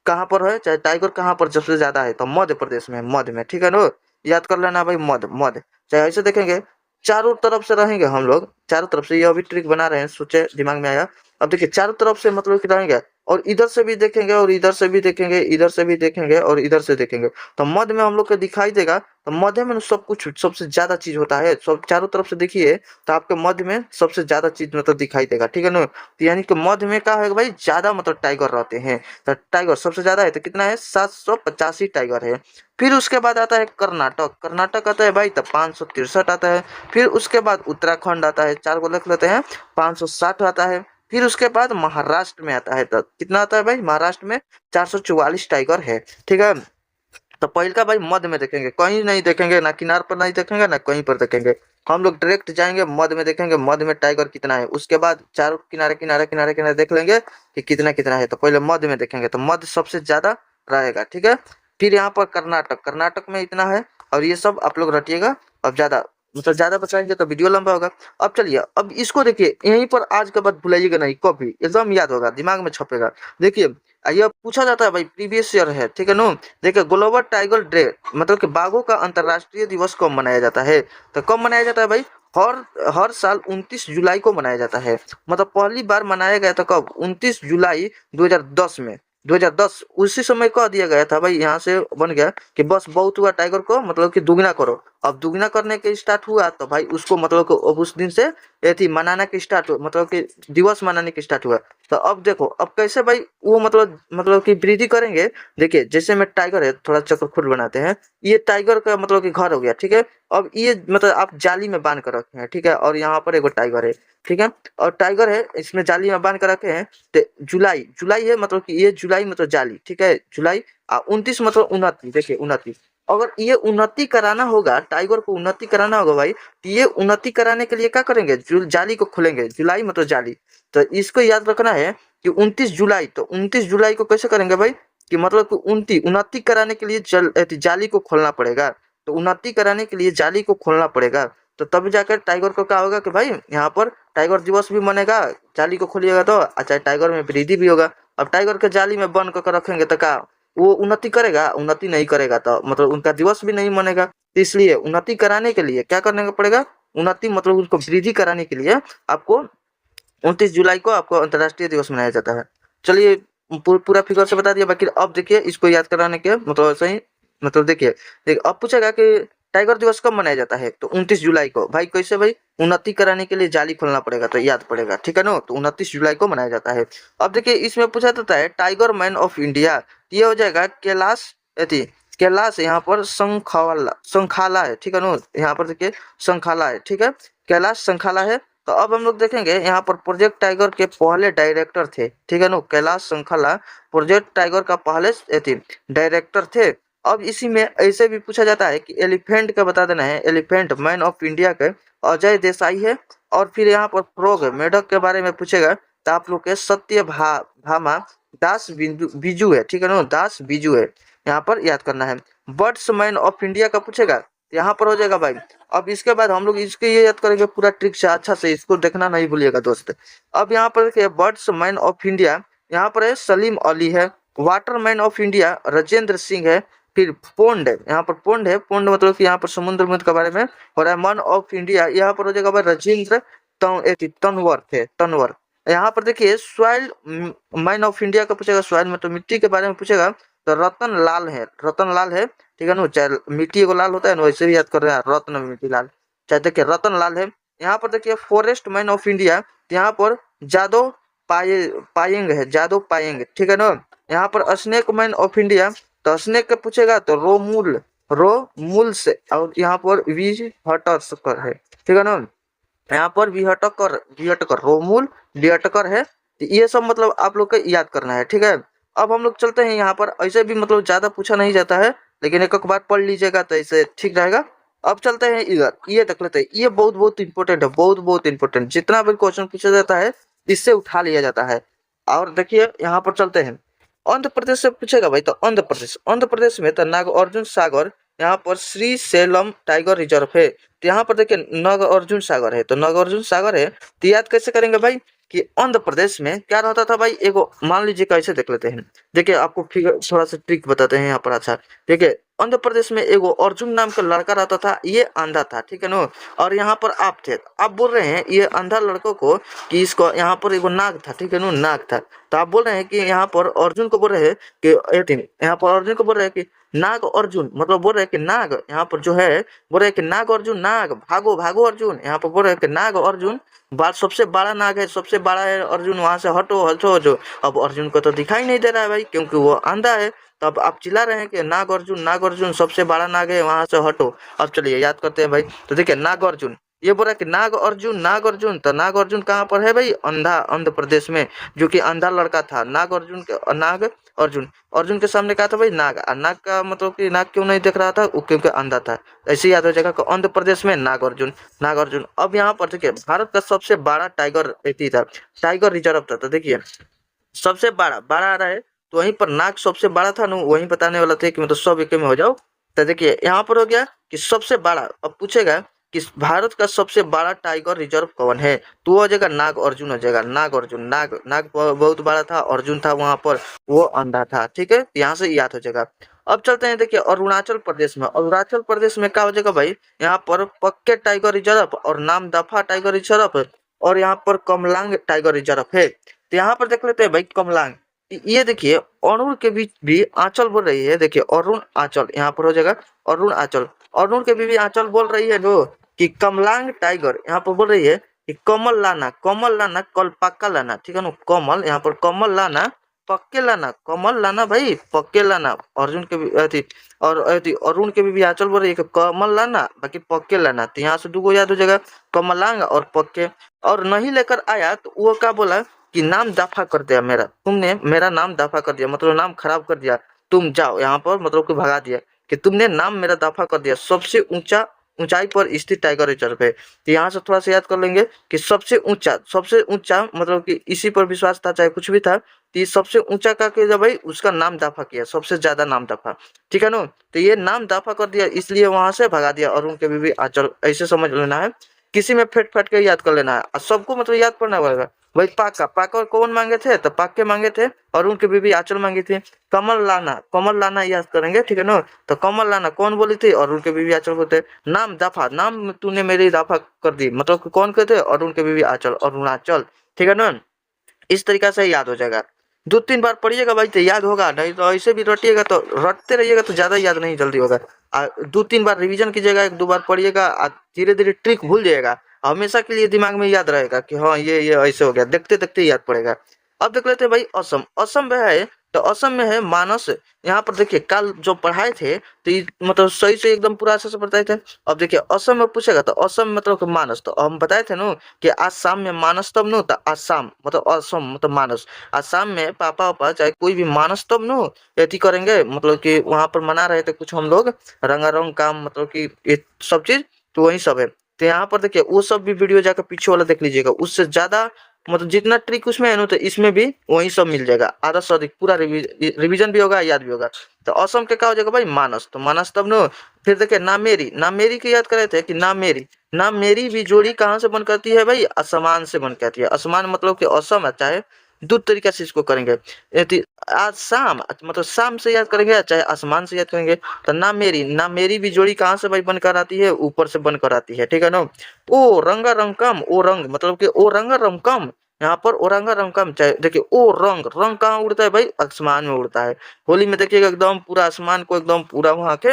कहाँ पर है, चाहे टाइगर कहाँ पर सबसे ज्यादा है, तो मध्य प्रदेश में, मध्य में, ठीक है ना, याद कर लेना भाई, मध्य मध्य, चाहे ऐसे देखेंगे चारों तरफ से रहेंगे हम लोग, चारों तरफ से, ये अभी ट्रिक बना रहे हैं, सोचे दिमाग में आया, अब देखिए चारों तरफ से मतलब कि रहेंगे, और इधर से भी देखेंगे, और इधर से भी देखेंगे, इधर से भी देखेंगे, और इधर से देखेंगे, तो मध्य में हम लोग को दिखाई देगा, तो मध्य में सब कुछ सबसे ज्यादा चीज होता है, सब चारों तरफ से देखिए, तो आपके मध्य में सबसे ज्यादा चीज मतलब दिखाई देगा, ठीक है ना, तो यानी कि मध्य में क्या है भाई, ज्यादा मतलब टाइगर रहते हैं, तो टाइगर सबसे ज्यादा है, तो कितना है, 785 टाइगर है। फिर उसके बाद आता है कर्नाटक, कर्नाटक आता है भाई, तो 563 आता है। फिर उसके बाद उत्तराखंड आता है, 4 को लिख लेते हैं, 560 आता है। फिर उसके बाद महाराष्ट्र में आता है, तो कितना आता है भाई, महाराष्ट्र में 444 टाइगर है, ठीक है। तो पहल का भाई मध्य में देखेंगे, कहीं नहीं देखेंगे, ना किनार पर नहीं देखेंगे, ना कहीं पर देखेंगे, हम लोग डायरेक्ट जाएंगे मध्य में, देखेंगे मध्य में टाइगर कितना है, उसके बाद चारों किनारे किनारे किनारे किनारे देख लेंगे कि कितना कितना है, तो पहले मध्य में देखेंगे, तो मध्य सबसे ज्यादा रहेगा, ठीक है। फिर यहाँ पर कर्नाटक, कर्नाटक में इतना है, और ये सब आप लोग रटिएगा, अब ज्यादा मतलब ज्यादा बताएंगे तो वीडियो लंबा होगा। अब चलिए, अब इसको देखिए, यहीं पर आज के बाद भुलाइएगा नहीं, कभी एकदम याद होगा, दिमाग में छपेगा। देखिए ये पूछा जाता है भाई, प्रीवियस ईयर है, ठीक है नो, देखिए ग्लोबल टाइगर डे मतलब कि बाघों का अंतर्राष्ट्रीय दिवस कब मनाया जाता है, तो कब मनाया जाता है भाई, हर हर साल 29 जुलाई को मनाया जाता है, मतलब पहली बार मनाया गया था कब, 29 जुलाई 2010 में, 2010 उसी समय कह दिया गया था भाई, यहाँ से बन गया कि बस बहुत हुआ, टाइगर को मतलब कि दुगना करो, अब दुगना करने के स्टार्ट हुआ, तो भाई उसको मतलब कि अब उस दिन से ये थी मनाना के स्टार्ट, मतलब कि दिवस मनाने के स्टार्ट हुआ, तो अब देखो अब कैसे भाई वो मतलब कि वृद्धि करेंगे। देखिए जैसे में टाइगर है, थोड़ा चक्रखुट बनाते हैं। ये टाइगर का मतलब कि घर हो गया, ठीक है। अब ये मतलब आप जाली में बांध कर रखे हैं, ठीक है। और यहाँ पर एगो टाइगर है, ठीक है। और टाइगर है, इसमें जाली में बांध कर रखे हैं। तो जुलाई जुलाई है, मतलब कि ये जुलाई मतलब जाली, ठीक है। जुलाई 29 मतलब 29, देखिए 29। अगर ये उन्नति कराना होगा, टाइगर को उन्नति कराना होगा भाई, तो ये उन्नति कराने के लिए क्या करेंगे, जाली को खोलेंगे। जुलाई मतलब जाली। तो इसको याद रखना है कि 29 जुलाई, तो 29 जुलाई को कैसे करेंगे भाई, कि मतलब कि उन्नति कराने के लिए जाली को खोलना पड़ेगा। तो उन्नति कराने के लिए जाली को खोलना पड़ेगा। तो तब जाकर टाइगर को क्या होगा कि भाई यहाँ पर टाइगर दिवस भी मनेगा। जाली को खोलिएगा तो अच्छा, टाइगर में वृद्धि भी होगा। अब टाइगर के जाली में बंद कर रखेंगे तो क्या वो उन्नति करेगा? उन्नति नहीं करेगा, तो मतलब उनका दिवस भी नहीं मनेगा। तो इसलिए उन्नति कराने के लिए क्या करने का पड़ेगा, उन्नति मतलब उनको वृद्धि कराने के लिए आपको 29 जुलाई को आपको अंतर्राष्ट्रीय दिवस मनाया जाता है। चलिए पूरा फिगर से बता दिया। बाकी अब देखिए इसको याद कराने के मतलब ऐसे ही, मतलब देखिए अब पूछेगा कि टाइगर दिवस कब मनाया जाता है, तो 29 जुलाई को। भाई कैसे भाई, उन्नति कराने के लिए जाली खोलना पड़ेगा तो याद पड़ेगा, ठीक है ना। तो 29 जुलाई को मनाया जाता है। अब देखिए इसमें पूछा जाता है टाइगर मैन ऑफ इंडिया, ये हो जाएगा कैलाश अति कैलाश, यहाँ पर संखाला है, ठीक है ना। यहाँ पर देखिए संखाला है, ठीक है। कैलाश संखाला है। तो अब हम लोग देखेंगे यहाँ पर प्रोजेक्ट टाइगर के पहले डायरेक्टर थे, ठीक है ना। कैलाश संखाला प्रोजेक्ट टाइगर का पहले डायरेक्टर थे। अब इसी में ऐसे भी पूछा जाता है कि एलिफेंट का बता देना है। एलिफेंट मैन ऑफ इंडिया के अजय देसाई है। और फिर यहाँ पर फ्रॉग मेढक के बारे में पूछेगा तो आप लोग के भामा दास बीजू है, ठीक है ना। दास बीजू है, यहाँ पर याद करना है। बर्ड्स मैन ऑफ इंडिया का पूछेगा तो यहाँ पर हो जाएगा भाई। अब इसके बाद हम लोग इसके ये याद करेंगे पूरा ट्रिक से, अच्छा से इसको देखना नहीं भूलिएगा दोस्त। अब यहाँ पर देखिए बर्ड्स मैन ऑफ इंडिया, यहाँ पर है सलीम अली है। Water man of India Rajendra Singh है। फिर पोंड है, यहाँ पर पोंड है। पोंड मतलब कि यहाँ पर समुद्र मुद्र के बारे में हो रहा है। मन ऑफ इंडिया यहाँ पर हो जाएगा भाई राजेंद्र तनवर थे, तनवर। यहाँ पर देखिए सॉइल मैन ऑफ इंडिया का पूछेगा, सॉइल मतलब मिट्टी के बारे में पूछेगा तो रतन लाल है, रतन लाल है, ठीक है ना। चाहे मिट्टी को लाल होता है ना, वैसे भी याद कर रहे हैं रत्न मिट्टी लाल। चाहे देखिए रतन लाल है। यहाँ पर देखिए फॉरेस्ट मैन ऑफ इंडिया, यहाँ पर जादव पायेंग है, जादव पायेंग, ठीक है ना। यहाँ पर स्नेक मैन ऑफ इंडिया, तो स्नेक का पूछेगा तो रोमूल से। और यहाँ पर वी हटकर है, ठीक है ना। यहाँ पर विहटकर रोमूल विहटकर है। तो ये सब मतलब आप लोग को याद करना है, ठीक है। अब हम लोग चलते हैं यहाँ पर, ऐसे भी मतलब ज्यादा पूछा नहीं जाता है, लेकिन एक बार पढ़ लीजिएगा तो ऐसे ठीक रहेगा। अब चलते हैं इधर, ये देख लेते हैं। ये बहुत बहुत इंपॉर्टेंट है, बहुत बहुत इंपॉर्टेंट। जितना भी क्वेश्चन पूछा जाता है इससे उठा लिया जाता है। और देखिए यहाँ पर चलते हैं, आंध्र प्रदेश से पूछेगा भाई। तो आंध्र प्रदेश में तो नागार्जुन सागर, यहाँ पर श्री सेलम टाइगर रिजर्व है। तो यहाँ पर देखिए नागार्जुन सागर है, तो नागार्जुन सागर है। तो याद कैसे करेंगे भाई कि आंध्र प्रदेश में क्या रहता था भाई, एगो मान लीजिए कैसे देख लेते हैं। देखिए आपको फिगर थोड़ा सा ट्रिक बताते हैं यहाँ पर। अच्छा देखिए आंध्र प्रदेश में एगो अर्जुन नाम का लड़का रहता था, ये अंधा था, ठीक है ना। और यहाँ पर आप थे, आप बोल रहे हैं ये अंधा लड़कों को कि इसको यहाँ पर एगो नाग था, ठीक है ना, नाग था। तो आप बोल रहे हैं कि यहाँ पर अर्जुन को बोल रहे हैं कि यहाँ पर अर्जुन को बोल रहे हैं कि नाग अर्जुन, मतलब बोल रहे हैं कि नाग यहाँ पर जो है, बोल रहे हैं कि नाग अर्जुन, नाग भागो भागो अर्जुन। यहाँ पर बोल रहे हैं कि नाग अर्जुन सबसे बड़ा नाग है, सबसे बड़ा है अर्जुन, वहां से हटो हटो जो। अब अर्जुन को तो दिखाई नहीं दे रहा है भाई, क्योंकि वो अंधा है। तो अब आप चिल्ला रहे हैं कि नाग अर्जुन सबसे बड़ा नाग है, वहां से हटो। अब चलिए याद करते हैं भाई। तो देखिए नाग अर्जुन, ये बोल रहा है कि नाग अर्जुन, तो नाग अर्जुन कहाँ पर है भाई, अंधा, आंध्र प्रदेश में, जो कि अंधा लड़का था। नाग अर्जुन के नाग अर्जुन, अर्जुन के सामने कहा था भाई नाग, नाग का मतलब कि नाग क्यों नहीं देख रहा था, वो क्योंकि अंधा था। ऐसे याद हो जाएगा कि आंध्र प्रदेश में नाग अर्जुन, नाग अर्जुन। अब यहाँ पर देखिए भारत का सबसे बड़ा टाइगर था, टाइगर रिजर्व था। तो देखिए सबसे बड़ा बड़ा आ रहा है, तो वहीं पर नाग सबसे बड़ा था ना, वहीं बताने वाला थे कि मतलब सब एक में हो जाओ। तो देखिए यहाँ पर हो गया कि सबसे बड़ा। अब पूछेगा कि भारत का सबसे बड़ा टाइगर रिजर्व कौन है, तो वो हो जाएगा नाग अर्जुन हो जाएगा। नाग अर्जुन, नाग नाग बहुत बड़ा था, अर्जुन था वहां पर, वो अंधा था, ठीक है। यहाँ से याद हो जाएगा। अब चलते हैं देखिए अरुणाचल प्रदेश में। अरुणाचल प्रदेश में क्या हो जाएगा भाई, यहाँ पर पक्के टाइगर रिजर्व और नामदफा टाइगर रिजर्व और यहाँ पर कमलांग टाइगर रिजर्व है। तो यहाँ पर देख लेते हैं भाई कमलांग। ये देखिए अरुण के बीच भी आंचल बोल रही है, देखिए अरुण आंचल, यहाँ पर हो जाएगा अरुण आंचल। अरुण के बीच भी आंचल बोल रही है नो कि कमलांग टाइगर, यहाँ पर बोल रही है कि कमल लाना कल पक्का लाना, ठीक है ना। कमल यहाँ पर कमल लाना पक्के लाना, कमल लाना भाई पक्के लाना। अर्जुन के भी अथी और अथी अरुण के भी आंचल बोल रही है कि कमल लाना बाकी पक्के लाना, तो यहाँ से दूगो याद हो जाएगा, कमलांग और पक्के। और नहीं लेकर आया तो वो क्या बोला कि नाम दफा कर दिया मेरा, तुमने मेरा नाम दफा कर दिया, मतलब नाम खराब कर दिया, तुम जाओ यहाँ पर, मतलब कि भगा दिया कि तुमने नाम मेरा दफा कर दिया। सबसे ऊंचा ऊंचाई पर स्थित टाइगर रिजर्व है, तो यहाँ से थोड़ा सा याद कर लेंगे कि सबसे ऊंचा मतलब कि इसी पर विश्वास था चाहे कुछ भी था, तो ये सबसे ऊंचा का के जब भाई उसका नाम दफा किया, सबसे ज्यादा नाम दफा, ठीक है ना। तो ये नाम दफा कर दिया इसलिए वहां से भगा दिया अरुण के बीवी आंचल, ऐसे समझ लेना है। किसी में फेट फेट के याद कर लेना है और सबको मतलब याद पड़ना पड़ेगा। भाई पाका पाका कौन मांगे थे, तो पाके मांगे थे, अरुण की बीवी आंचल मांगी थी। कमल लाना याद करेंगे, ठीक है ना। तो कमल लाना कौन बोली थी, अरुण के बीवी आंचल बोलते। नाम दफा, नाम तूने मेरी दफा कर दी, मतलब कि कौन कहते, अरुण के बीवी आंचल, अरुणाचल, ठीक है ना। इस तरीका से याद हो जाएगा। 2-3 बार पढ़िएगा भाई तो याद होगा, नहीं तो ऐसे भी रटिएगा तो रटते रहिएगा तो ज़्यादा याद नहीं जल्दी होगा। 2-3 बार रिवीजन कीजिएगा, 1-2 बार पढ़िएगा, धीरे-धीरे ट्रिक भूल जाइएगा। हमेशा के लिए दिमाग में याद रहेगा कि हाँ ये ऐसे हो गया, देखते-देखते याद पड़ेगा। अब देख लेते हैं भाई असम, असम में है, तो असम में है मानस। यहाँ पर देखिए कल जो पढ़ाए थे तो ये मतलब सही से एकदम पूरा अच्छे से बताए थे। अब देखिए असम में पूछेगा तो असम मतलब कि मानस, तो हम बताए थे ना कि आसाम में मानस तब नो, तो आसाम मतलब असम मतलब मानस। आसाम में पापा वापा चाहे कोई भी मानस तब नो एथी करेंगे, मतलब कि वहां पर मना रहे थे कुछ हम लोग रंगारंग काम, मतलब कि ये सब चीज, तो वही सब है। तो यहाँ पर देखिए वो सब भी वीडियो जाकर पीछे वाला देख लीजिएगा, उससे ज्यादा मतलब जितना ट्रिक उसमें है ना तो इसमें भी वही सब मिल जाएगा, आधा से अधिक पूरा रिवीजन भी होगा, याद भी होगा। तो असम के क्या हो जाएगा भाई मानस, तो मानस तब नो। फिर देखिए नामेरी, नामेरी की याद करे थे कि नामेरी, नामेरी भी जोड़ी कहाँ से बन करती है भाई, आसमान से बन करती है। आसमान मतलब कि असम आता है, दो तरीका से इसको करेंगे। यदि आज शाम मतलब शाम से याद करेंगे चाहे आसमान से याद करेंगे, तो ना मेरी भी जोड़ी कहाँ से भाई बनकर आती है, ऊपर से बनकर आती है, ठीक है ना। ओ रंगा रंकम, ओ रंग मतलब कि ओ रंगा रंकम, यहाँ पर ओरंगा रंकम चाहे देखिए ओ रंग, रंग कहाँ उड़ता है भाई, आसमान में उड़ता है। होली में देखिएगा एकदम पूरा आसमान को एकदम पूरा वहाँ के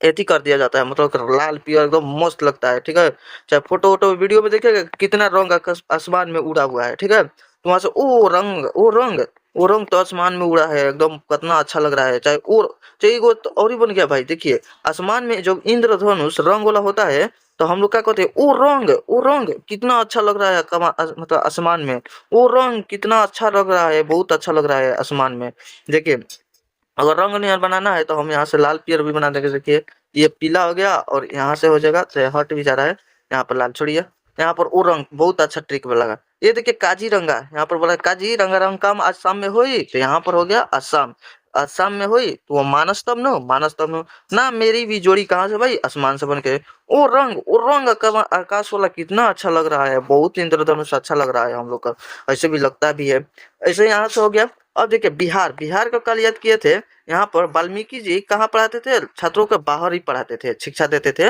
एथी कर दिया जाता है, मतलब कि लाल पीला एकदम मस्त लगता है, ठीक है। चाहे फोटो वोटो वीडियो में देखिएगा कितना रंग आसमान में उड़ा हुआ है, ठीक है। तो वहां से ओ रंग तो आसमान में उड़ा है एकदम, कितना अच्छा लग रहा है। चाहे वो तो और ही बन गया भाई, देखिए आसमान में जब इंद्रधनुष रंग वाला होता है तो हम लोग क्या कहते हैं, ओ रंग कितना अच्छा लग रहा है, मतलब आसमान में ओ रंग कितना अच्छा लग रहा है, बहुत अच्छा लग रहा है आसमान में। देखिए अगर रंग नहीं बनाना है तो हम यहाँ से लाल पियर भी बना देंगे, देखिए ये पीला हो गया और यहाँ से हो जाएगा, तो हट भी जा रहा है, यहाँ पर लाल छोड़िए। यहाँ पर ओ रंग बहुत अच्छा ट्रिक में लगा। ये देखिए काजीरंगा, यहाँ पर बोला काजीरंगा रंग काम आसाम में हुई, तो यहाँ पर हो गया असम, असम में हुई तो वो मानस तब नो, मानस तब नो। ना मेरी भी जोड़ी कहाँ से भाई, आसमान से बन के। ओ रंग आकाश वाला कितना अच्छा लग रहा है, बहुत इंद्रधनुष अच्छा लग रहा है हम लोग का, ऐसे भी लगता भी है। ऐसे यहाँ से हो गया। अब देखिए बिहार, बिहार का कल याद किए थे। यहाँ पर वाल्मीकि जी कहाँ पढ़ाते थे, छात्रों को बाहर ही पढ़ाते थे, शिक्षा देते थे।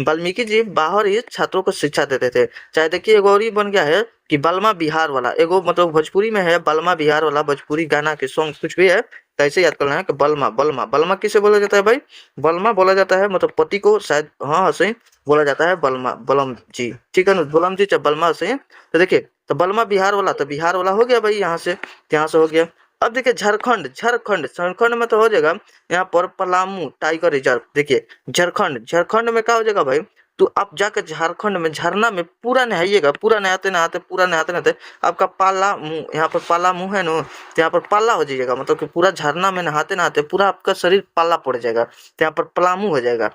वाल्मीकि जी बाहर ही छात्रों को शिक्षा देते थे। चाहे देखिए एगो और ही बन गया है कि बलमा बिहार वाला, एगो मतलब भोजपुरी में है बलमा बिहार वाला, भोजपुरी गाना के सॉन्ग कुछ भी है, कैसे याद करना है कि बलमा बलमा बलमा किसे बोला जाता है भाई, बलमा बोला जाता है मतलब पति को, शायद हाँ सही बोला जाता है बलमा, बलम जी, ठीक है ना, बलम जी चाहे बलमा सही। तो देखिए तो बलमा बिहार वाला, तो बिहार वाला हो गया भाई यहाँ से, यहाँ से हो गया। अब देखिए झारखंड, झारखंड में तो हो जाएगा यहाँ पर पलामू टाइगर रिजर्व। देखिए झारखंड, झारखंड में क्या हो जाएगा भाई, तो आप जाकर झारखंड में झरना में पूरा नहाइएगा, पूरा नहाते नहाते पूरा नहाते नहाते आपका पाला मुंह, यहाँ पर पाला मुंह है ना, तो यहाँ पर पाला हो जाइएगा, मतलब कि पूरा झरना में नहाते नहाते पूरा आपका शरीर पाला पड़ जाएगा, तो यहाँ पर पलामू हो जाएगा,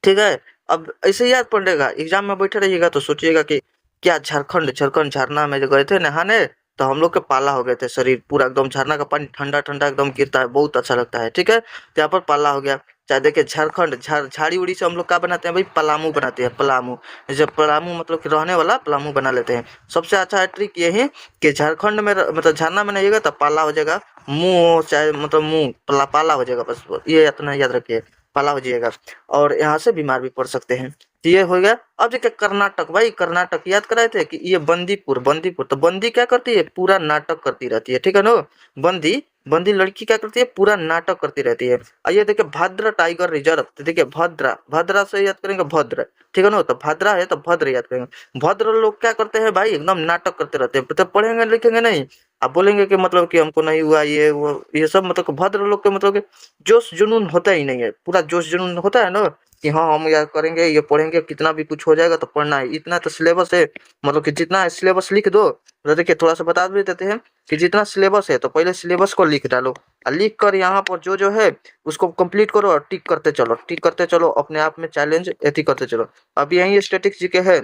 ठीक है। अब ऐसे याद पड़ेगा, एग्जाम में बैठे रहिएगा तो सोचिएगा कि क्या झारखंड, झारखंड झरना में जो गए थे नहाने तो हम लोग के पाला हो गए थे, शरीर पूरा एकदम झरना का पानी ठंडा ठंडा एकदम गिरता है, बहुत अच्छा लगता है, ठीक है। तो यहाँ पर पाला हो गया। चाहे देखिए झारखंड, झाड़ी उड़ी से हम लोग क्या बनाते हैं भाई, पलामू बनाते हैं, पलामू। जब पलामू मतलब कि रहने वाला पलामू बना लेते हैं। सबसे अच्छा है ट्रिक ये है कि झारखंड में मतलब झरना में नहाइएगा तो पाला हो जाएगा, मुंह चाहे मतलब मुंह पाला हो जाएगा, बस ये इतना याद रखिए, पाला हो जाएगा और यहाँ से बीमार भी पड़ सकते हैं। तो ये हो गया। अब देखिए कर्नाटक, भाई कर्नाटक याद कराए थे कि ये बंदीपुर, बंदीपुर तो बंदी क्या करती है, पूरा नाटक करती रहती है, ठीक है ना। बंदी बंदी लड़की क्या करती है, पूरा नाटक करती रहती है। ये देखिए भद्र टाइगर रिजर्व, तो देखिए भद्रा, भद्रा से याद करेंगे भद्र, ठीक है ना, तो भद्रा है तो भद्र याद करेंगे। भद्र लोग क्या करते हैं भाई, एकदम नाटक करते रहते हैं, तो पढ़ेंगे लिखेंगे नहीं, आप बोलेंगे कि मतलब कि हमको नहीं हुआ ये वो ये सब, मतलब कि भद्र लोग के मतलब कि जोश जुनून होता ही नहीं है। पूरा जोश जुनून होता है ना कि हाँ हम याद करेंगे, ये पढ़ेंगे, कितना भी कुछ हो जाएगा तो पढ़ना है, इतना तो सिलेबस है, मतलब कि जितना है सिलेबस लिख दो। तो देखिए थोड़ा सा बता भी देते हैं कि जितना सिलेबस है तो पहले सिलेबस को लिख डालो, और लिख कर यहाँ पर जो है उसको कंप्लीट करो और टिक करते चलो, टिक करते चलो, अपने आप में चैलेंज एथी करते चलो। अब यही स्टैटिक जीके है,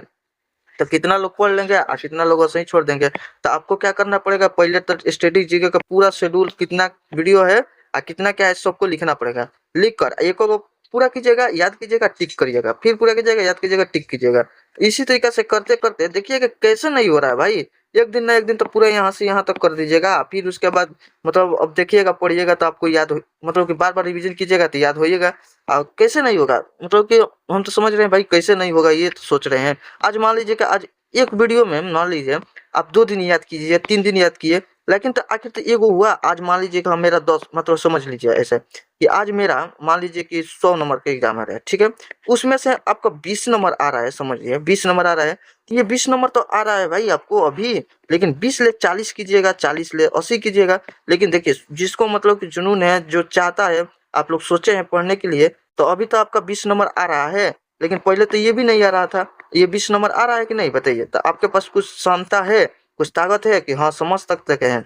तो कितना लोग पढ़ लेंगे और कितना लोग ऐसे ही छोड़ देंगे। तो आपको क्या करना पड़ेगा, पहले तो स्टैटिक जीके का पूरा शेड्यूल, कितना वीडियो है और कितना क्या है, सबको लिखना पड़ेगा। लिख कर एक को पूरा कीजिएगा, याद कीजिएगा, टिक करिएगा, फिर पूरा कीजिएगा, याद कीजिएगा, टिक कीजिएगा। इसी तरीके से करते करते देखिएगा कैसे नहीं हो रहा है भाई, एक दिन ना एक दिन तो पूरा यहाँ से यहाँ तक कर दीजिएगा। फिर उसके बाद मतलब अब देखिएगा, पढ़िएगा तो आपको याद हो, मतलब कि बार बार रिविजन कीजिएगा तो याद होइएगा। कैसे नहीं होगा, मतलब कि हम तो समझ रहे हैं भाई कैसे नहीं होगा, ये तो सोच रहे हैं। आज मान लीजिए कि आज एक वीडियो में मान लीजिए आप 2 दिन याद कीजिए, 3 दिन याद किए, लेकिन तो आखिर तो एगो हुआ। आज मान लीजिए कि मेरा 10, मतलब समझ लीजिए ऐसे कि आज मेरा मान लीजिए कि 100 नंबर का एग्जाम आ रहा है, ठीक है, उसमें से आपका 20 नंबर आ रहा है, समझिए 20 नंबर आ रहा है। तो ये 20 नंबर तो आ रहा है भाई आपको अभी, लेकिन 20 ले 40 कीजिएगा, 40 ले 80 कीजिएगा। लेकिन देखिए जिसको मतलब कि जुनून है, जो चाहता है, आप लोग सोचे हैं पढ़ने के लिए, तो अभी तो आपका 20 नंबर आ रहा है, लेकिन पहले तो ये भी नहीं आ रहा था। ये 20 नंबर आ रहा है कि नहीं बताइए, तो आपके पास कुछ क्षमता है, कुछ ताकत है कि हाँ समझ सकते हैं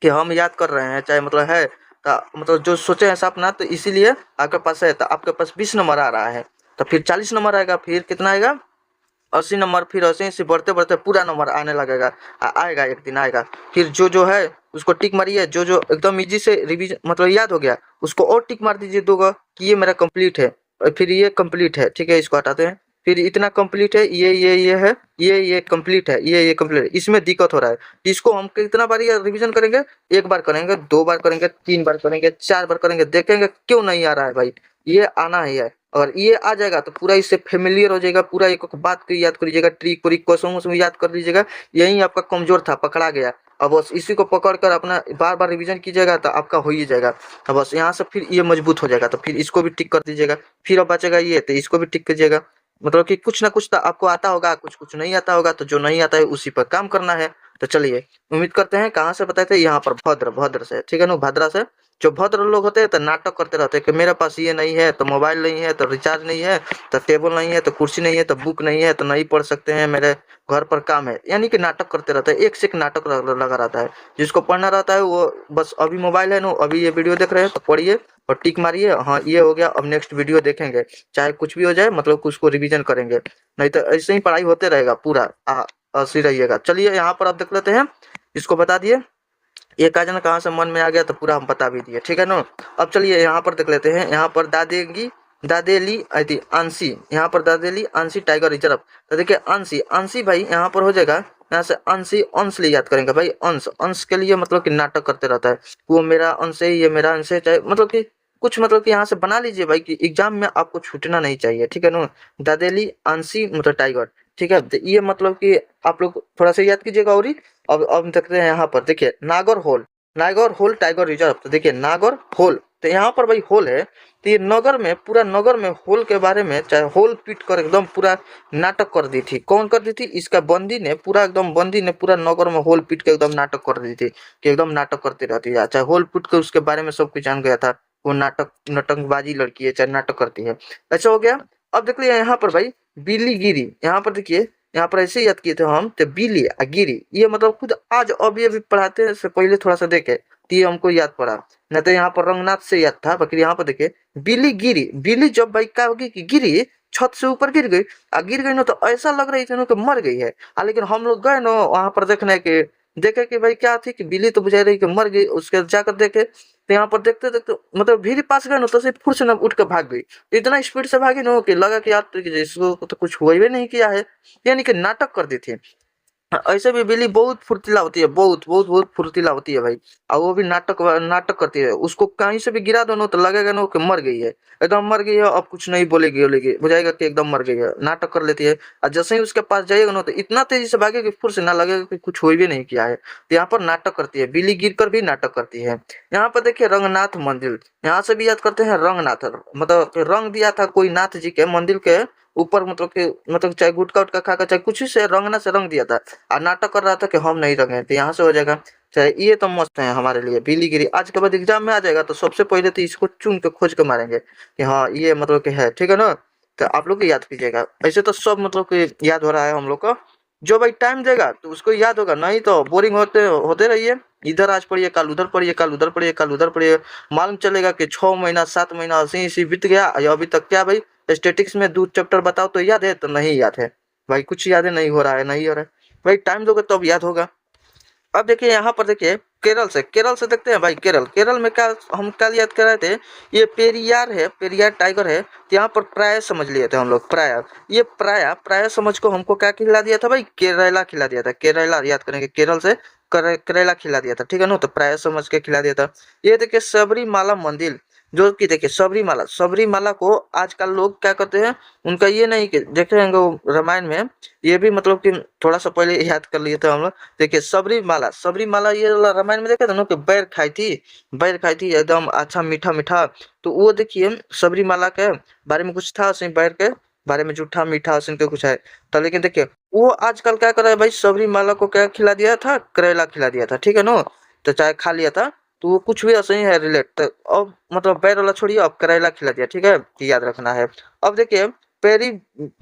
कि हम याद कर रहे हैं, चाहे मतलब है, तो मतलब जो सोचे हैं सपना, तो इसीलिए आपके पास है। तो आपके पास 20 नंबर आ रहा है, तो फिर 40 नंबर आएगा, फिर कितना आएगा 80 नंबर, फिर 80 से बढ़ते बढ़ते पूरा नंबर आने लगेगा। आएगा एक दिन आएगा। फिर जो है उसको टिक मारिए, जो एकदम इजी से रिवीजन मतलब याद हो गया, उसको और टिक मार दीजिए 2 का कि ये मेरा कंप्लीट है, और फिर ये कंप्लीट है, ठीक है, इसको हटाते हैं। फिर इतना कंप्लीट है, ये है, ये कंप्लीट है, ये कंप्लीट है, इसमें दिक्कत हो रहा है। इसको हम कितना बार ये रिवीजन करेंगे, 1 बार करेंगे, 2 बार करेंगे, 3 बार करेंगे, 4 बार करेंगे, देखेंगे क्यों नहीं आ रहा है भाई, ये आना ही है। अगर ये आ जाएगा तो पूरा इससे फेमिलियर हो जाएगा, पूरा एक बात को याद कर लीजिएगा, ट्रिक व्रिक क्वेश्चन उसमें याद कर लीजिएगा। यही आपका कमजोर था, पकड़ा गया। अब बस इसी को पकड़ कर अपना बार बार रिवीजन कीजिएगा तो आपका हो ही जाएगा। अब बस यहाँ से फिर ये मजबूत हो जाएगा, तो फिर इसको भी टिक कर दीजिएगा। फिर अब बचेगा ये, तो इसको भी टिक कीजिएगा। मतलब कि कुछ ना कुछ तो आपको आता होगा, कुछ कुछ नहीं आता होगा, तो जो नहीं आता है उसी पर काम करना है। तो चलिए, उम्मीद करते हैं, कहाँ से बताए थे, यहाँ पर भद्र, भद्र से, ठीक है ना, भद्रा से। जो भद्र लोग होते हैं तो नाटक करते रहते हैं कि मेरे पास ये नहीं है, तो मोबाइल नहीं है, तो रिचार्ज नहीं है, तो टेबल नहीं है, तो कुर्सी नहीं है, तो बुक नहीं है, तो नहीं पढ़ सकते हैं, मेरे घर पर काम है, यानी कि नाटक करते रहते हैं, एक से एक नाटक लगा रहता है। जिसको पढ़ना रहता है वो बस अभी मोबाइल है ना, अभी ये वीडियो देख रहे हैं तो पढ़िए और टिक मारिए, हाँ ये हो गया, अब नेक्स्ट वीडियो देखेंगे, चाहे कुछ भी हो जाए, मतलब कुछ को रिविजन करेंगे, नहीं तो ऐसे ही पढ़ाई होते रहेगा पूरा। ऐसे रहिएगा। चलिए यहाँ पर आप देख लेते हैं, इसको बता दिए, ये का जाना कहाँ से मन में आ गया, तो पूरा हम बता भी दिए, ठीक है ना। अब चलिए यहाँ पर देख लेते हैं, यहाँ पर दादेगी, दादेली थी आंसी, यहाँ पर दादेली आंसी टाइगर रिजर्व। तो देखिए आंसी, आंसी भाई यहाँ पर हो जाएगा, यहाँ से आंसी, अंश लिए याद करेंगे भाई, अंश, अंश के लिए मतलब कि नाटक करते रहता है, वो मेरा अंश है, ये मेरा अंश है, चाहे मतलब कि कुछ मतलब कि यहाँ से बना लीजिए भाई कि एग्जाम में आपको छूटना नहीं चाहिए, ठीक है ना। दादेली आंसी मतलब टाइगर, ठीक है, तो ये मतलब कि आप लोग थोड़ा सा याद कीजिएगा। और अब देखते हैं यहाँ पर, देखिए नागर होल, नागर होल टाइगर रिजर्व। तो देखिए नागर होल, तो यहाँ पर भाई होल है, तो ये नगर में, पूरा नगर में होल के बारे में, चाहे होल पीट कर एकदम पूरा नाटक कर दी थी। कौन कर दी थी, इसका बंदी ने, पूरा एकदम बंदी ने पूरा नगर में होल पीट के एकदम नाटक कर दी थी, कि एकदम नाटक करती रहती है, चाहे होल पीट के उसके बारे में सब कुछ जान गया था, वो नाटक, नटंगबाजी लड़की है, चाहे नाटक करती है। ऐसा हो गया। अब देख लिया यहाँ पर भाई बिल्ली गिरी, यहाँ पर देखिए, यहाँ पर ऐसे याद किए थे हम, तो बिल्ली गिरी, ये मतलब खुद आज अभी अभी पढ़ाते से पहले थोड़ा सा देखे तो ये हमको याद पड़ा, नहीं तो यहाँ पर रंगनाथ से याद था। बाकी यहाँ पर देखिए बिल्ली गिरी, बिल्ली जब भाई क्या होगी कि गिरी, छत से ऊपर गिर गई, गिर गई ना तो ऐसा लग रही थी ना कि मर गई है। लेकिन हम लोग गए ना वहां पर देखने के, देखे कि भाई क्या थी कि बिल्ली तो बुझा रही कि मर गई। उसके जाकर देखे तो यहाँ पर देखते देखते मतलब भीड़ पास गए ना, तो सिर्फ फुर्स से उठ के भाग गई। इतना स्पीड से भागी ना कि लगा कि यार तो इसको तो कुछ हुआ ही नहीं किया है, यानी कि नाटक कर दी थी। ऐसे भी बिल्ली बहुत फुर्तीला होती है, बहुत फुर्तीला होती है भाई। और वो भी नाटक नाटक करती है, उसको कहीं से भी गिरा दो ना तो लगेगा ना कि मर गई है, एकदम मर गई है, अब कुछ नहीं बोलेगी बोलेगी, बुझाएगा कि एकदम मर गई है, नाटक कर लेती है। और जैसे ही उसके पास जाइएगा ना तो इतना तेजी से भागेगी, फिर से ना लगेगा कि कुछ हो भी नहीं किया है। तो यहाँ पर नाटक करती है बिल्ली, गिर कर भी नाटक करती है। यहाँ पर देखिए रंगनाथ मंदिर, यहाँ से भी याद करते हैं रंगनाथ, मतलब रंग दिया था कोई नाथ जी के मंदिर के ऊपर, मतलब कि मतलब चाहे गुटखा उटखा खाकर चाहे कुछ ही से रंगना से रंग दिया था। और नाटक कर रहा था कि हम नहीं रंगे, तो यहाँ से हो जाएगा। चाहे ये तो मस्त है हमारे लिए बिलीगिरी, आज के बाद एग्जाम में आ जाएगा तो सबसे पहले तो इसको चुन के खोज के मारेंगे कि हाँ ये मतलब कि है, ठीक है ना। तो आप लोग याद कीजिएगा, ऐसे तो सब मतलब कि याद हो रहा है हम लोग को। जो भाई टाइम देगा तो उसको याद होगा, नहीं तो बोरिंग होते होते रहिए। इधर आज पढ़िए, कल उधर पढ़िए, कल उधर पढ़िए, कल उधर पढ़िए। मालूम चलेगा कि 6 महीना 7 महीना ऐसे ही बीत गया, या अभी तक क्या भाई स्टेटिक्स में 2 चैप्टर बताओ तो याद है, तो नहीं याद है भाई, कुछ याद है नहीं हो रहा है, नहीं हो रहा है भाई, टाइम दोगे तब याद होगा। अब देखिए यहाँ पर देखिए केरल से देखते हैं भाई, केरल में क्या हम कल याद कर रहे थे, ये पेरियार है, पेरियार टाइगर है। तो यहाँ पर प्राय समझ लिए थे हम लोग, प्राय, ये प्राय प्राय समझ को हमको क्या खिला दिया था भाई, केरला खिला दिया था, केरला याद करेंगे, केरल से करेला खिला दिया था, ठीक है ना। तो प्राय समझ के खिला दिया था। ये देखिए सबरीमाला मंदिर, जो कि देखिए सबरीमाला, सबरीमाला को आजकल लोग क्या करते हैं, उनका ये नहीं कि देखे होंगे वो रामायण में, ये भी मतलब कि थोड़ा सा पहले याद कर लिए थे हम लोग। देखिए सबरीमाला, सबरीमाला ये वाला रामायण में देखा था ना कि बैर खाई थी, बैर खाई थी एकदम अच्छा मीठा मीठा। तो वो देखिए सबरीमाला के बारे में कुछ था, उसमें बैर के बारे में जूठा मीठा सुन के कुछ है। तो लेकिन देखिए वो आजकल क्या कर रहा है भाई, सबरीमाला को क्या खिला दिया था, करेला खिला दिया था, ठीक है ना। तो चाहे खा लिया था, तो वो कुछ भी ऐसे ही है रिलेट। तो अब मतलब बैर वाला छोड़िए, अब करेला खिला दिया, ठीक है, कि याद रखना है। अब देखिए पेरी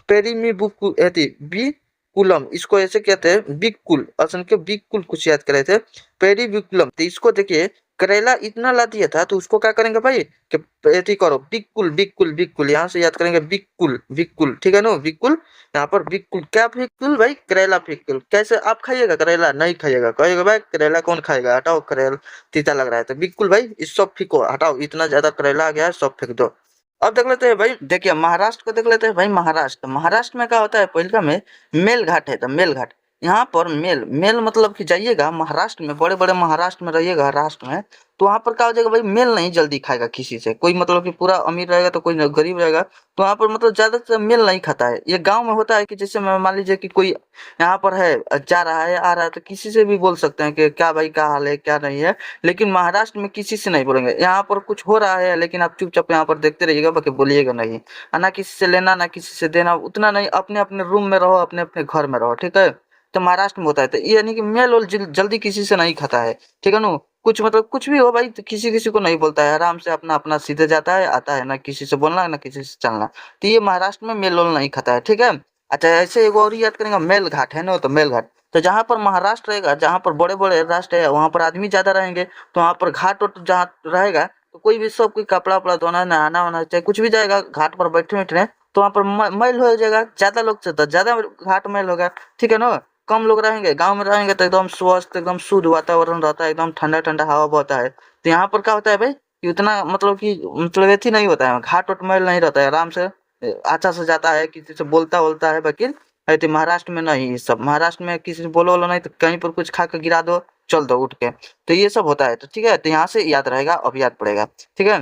पेरीमी बुक बी कुलम, इसको ऐसे कहते हैं बिग कुल, असन के बिग कुल कुछ याद करे थे, पेरी बिकुलम। तो इसको देखिए करेला इतना ला दिया था, तो उसको क्या करेंगे भाई कि एथी करो बिग कुल बिग कुल बिग कुल, यहाँ से याद करेंगे बिग कुल, ठीक है ना, बिग कुल। यहाँ पर बिग कुल क्या बिग कुल भाई, करेला बिग कुल। कैसे आप खाइएगा करेला, नहीं खाइएगा, कहिएगा भाई करेला कौन खाएगा, हटाओ करेला तीता लग रहा है। तो बिग कुल भाई इस सब फेंको, हटाओ, इतना ज्यादा करेला आ गया है, सब फेंक दो। अब देख लेते हैं भाई, देखिए महाराष्ट्र को देख लेते हैं भाई, महाराष्ट्र, महाराष्ट्र में क्या होता है, पहले का में मेल घाट है, तो मेल घाट, यहाँ पर मेल मेल मतलब कि जाइएगा महाराष्ट्र में, बड़े बड़े महाराष्ट्र में रहिएगा, राष्ट्र में, तो वहाँ पर क्या हो जाएगा भाई, मेल नहीं जल्दी खाएगा किसी से, कोई मतलब कि पूरा अमीर रहेगा तो कोई गरीब रहेगा, तो वहाँ पर मतलब ज्यादातर मेल नहीं खाता है। ये गांव में होता है कि जैसे मान लीजिए कि कोई यहाँ पर है, जा रहा है आ रहा है, तो किसी से भी बोल सकते हैं कि क्या भाई क्या हाल है क्या नहीं है। लेकिन महाराष्ट्र में किसी से नहीं बोलेंगे, यहाँ पर कुछ हो रहा है लेकिन आप चुपचाप यहाँ पर देखते रहिएगा, बाकी बोलिएगा नहीं। ना किसी से लेना ना किसी से देना, उतना नहीं, अपने अपने रूम में रहो, अपने अपने घर में रहो, ठीक है। तो महाराष्ट्र में होता है, तो ये यानी कि मेल और जल्दी किसी से नहीं खाता है, ठीक है ना। कुछ मतलब कुछ भी हो भाई, तो किसी किसी को नहीं बोलता है, आराम से अपना अपना सीधे जाता है आता है, ना किसी से बोलना ना किसी से चलना। तो ये महाराष्ट्र में मेल वेल नहीं खाता है, ठीक है। अच्छा ऐसे एक और याद करेंगे, मेल घाट है ना, तो मेल घाट, तो जहाँ पर महाराष्ट्र रहेगा, जहाँ पर बड़े बड़े राष्ट्र है, वहाँ पर आदमी ज्यादा रहेंगे, तो वहाँ पर घाट वट जहाँ रहेगा, तो कोई भी सब कोई कपड़ा वपड़ा धोना नहाना वाना चाहे कुछ भी जाएगा घाट पर बैठे बैठे, तो वहाँ पर मैल हो जाएगा, ज्यादा लोग से तो ज्यादा घाट मैल होगा, ठीक है ना। कम लोग रहेंगे, गांव में रहेंगे तो एकदम स्वस्थ एकदम शुद्ध वातावरण रहता है, एकदम ठंडा ठंडा हवा बहता है। तो यहाँ पर क्या होता है भाई कि उतना मतलब कि मतलब एथी नहीं होता है, घाट वट मैल नहीं रहता है, आराम से अच्छा से जाता है, किसी से बोलता बोलता है। बाकी तो महाराष्ट्र में नहीं, ये सब महाराष्ट्र में किसी से बोलो बोलो नहीं, तो कहीं पर कुछ खा के गिरा दो, चल दो उठ के, तो ये सब होता है। तो ठीक है, तो यहाँ से याद रहेगा, अब याद पड़ेगा, ठीक है।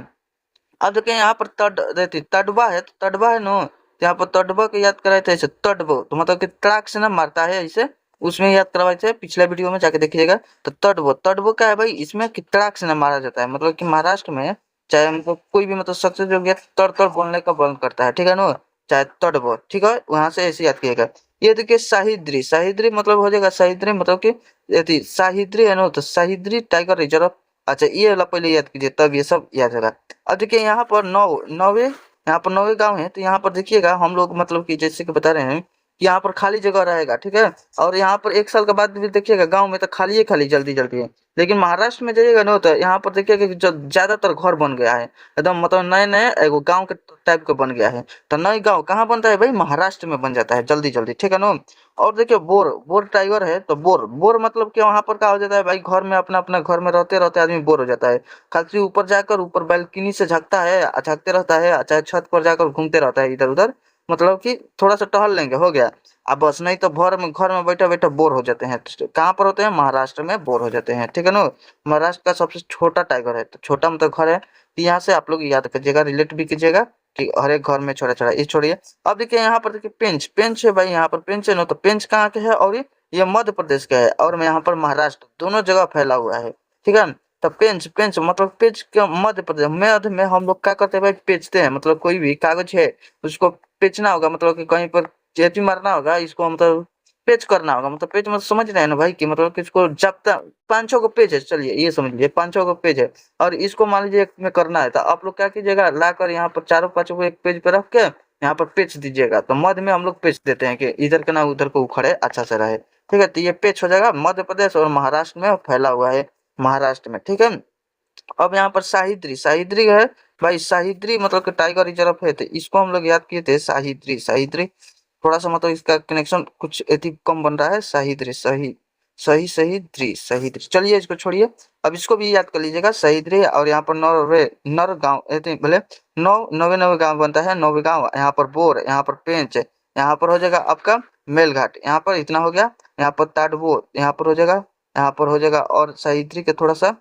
अब देखिए यहाँ पर तड रहती, तडबा है, तो तडबा है नो, तो यहाँ पर तडबा को याद कराए थे ऐसे, तडबो तो मतलब कि तड़ाक से ना मारता है ऐसे, उसमें याद करवाए थे पिछले वीडियो में, जाके देखिएगा। तो तडबो, तडबो क्या है भाई, इसमें कि तड़ाक से ना मारा जाता है, मतलब कि महाराष्ट्र में चाहे मतलब कोई भी मतलब सक्सेस हो गया तड़ तड़ बोलने का बंद करता है, ठीक है ना, चाहे तडबो, ठीक है, वहां से ऐसे याद किएगा। ये देखिए साहिद्री, साहिद्री मतलब हो जाएगा, साहिद्री मतलब कि यदि साहिद्री है ना, तो साहिद्री टाइगर रिजर्व। अच्छा ये वाला पहले याद कीजिए, तब ये सब याद होगा। अब देखिए यहाँ पर नौवे, यहाँ पर 9 गाँव है, तो यहाँ पर देखिएगा हम लोग मतलब कि जैसे कि बता रहे हैं कि यहाँ पर खाली जगह रहेगा, ठीक है। और यहाँ पर 1 साल के बाद भी देखिएगा गाँव में तो खाली ही खाली जल्दी जल्दी है। लेकिन महाराष्ट्र में जाइएगा ना, तो यहाँ पर देखिएगा कि जो ज्यादातर घर बन गया है, एकदम मतलब नए नए एगो गाँव के टाइप का बन गया है। तो नए गाँव कहाँ बनता है भाई, महाराष्ट्र में बन जाता है जल्दी जल्दी, ठीक है ना। और देखिए बोर, बोर टाइगर है, तो बोर, बोर मतलब कि वहां पर क्या हो जाता है भाई, घर में अपना अपना घर में रहते रहते आदमी बोर हो जाता है, खाली ऊपर जाकर ऊपर बालकनी से झांकता है, झांकते रहता है, चाहे छत पर जाकर घूमते रहता है इधर उधर, मतलब कि थोड़ा सा टहल लेंगे, हो गया। अब बस, नहीं तो घर में बैठे बैठे बोर हो जाते हैं। कहाँ पर होते हैं? महाराष्ट्र में बोर हो जाते हैं, ठीक है ना। महाराष्ट्र का सबसे छोटा टाइगर है, तो छोटा मतलब घर है, तो यहाँ से आप लोग याद कीजिएगा, रिलेट भी कीजिएगा कि हर एक घर में छोटा छोटा। ये छोड़िए, अब देखिए यहाँ पर, देखिए पेंच, पेंच है भाई, यहाँ पर पेंच है ना, तो पेंच कहाँ के है? और ये मध्य प्रदेश का है, और मैं यहाँ पर महाराष्ट्र, दोनों जगह फैला हुआ है, ठीक है। तो पेंच, पेंच मतलब पेज के मध्य प्रदेश, मध्य में हम लोग क्या करते हैं भाई? बेचते हैं, मतलब कोई भी कागज है उसको बेचना होगा, मतलब कि कहीं पर चेपी मारना होगा, इसको मतलब पेच करना होगा। मतलब पेच मतलब समझ रहे हैं ना भाई, कि मतलब कि इसको जब तक 5-6 को पेज है, चलिए ये समझ लीजिए 5-6 को पेज है, और इसको मान लीजिए एक में करना है, तो आप लोग क्या कीजिएगा, लाकर यहाँ पर चारों पांचों को एक पेज पे रख के यहाँ पर पेच दीजिएगा, तो मध्य में हम लोग पेच देते हैं कि इधर का ना उधर को उखड़े, अच्छा से रहे, ठीक है। तो ये पेच हो जाएगा, मध्य प्रदेश और महाराष्ट्र में फैला हुआ है, महाराष्ट्र में, ठीक है। अब यहाँ पर साहिद्री, साहिद्री है भाई, साहिद्री मतलब कि टाइगर रिजर्व है, तो इसको हम लोग याद किए थे, साहिद्री, साहिद्री थोड़ा सा मतलब इसका कनेक्शन कुछ एथी कम बन रहा है, साहिद्री, सही सही सहिद्री, सहिद्री, चलिए इसको छोड़िए। अब इसको भी याद कर लीजिएगा, सहिद्री, और यहाँ पर नौवे नर गाँव, बोले नौ नवे नवे गाँव बनता है, नौवे गाँव, यहाँ पर बोर, यहाँ पर पेंच, यहाँ पर हो जाएगा आपका मेलघाट, यहाँ पर इतना हो गया, यहाँ पर ताडबोर, यहाँ पर हो जाएगा, यहाँ पर हो जाएगा, और सहिद्री के थोड़ा सा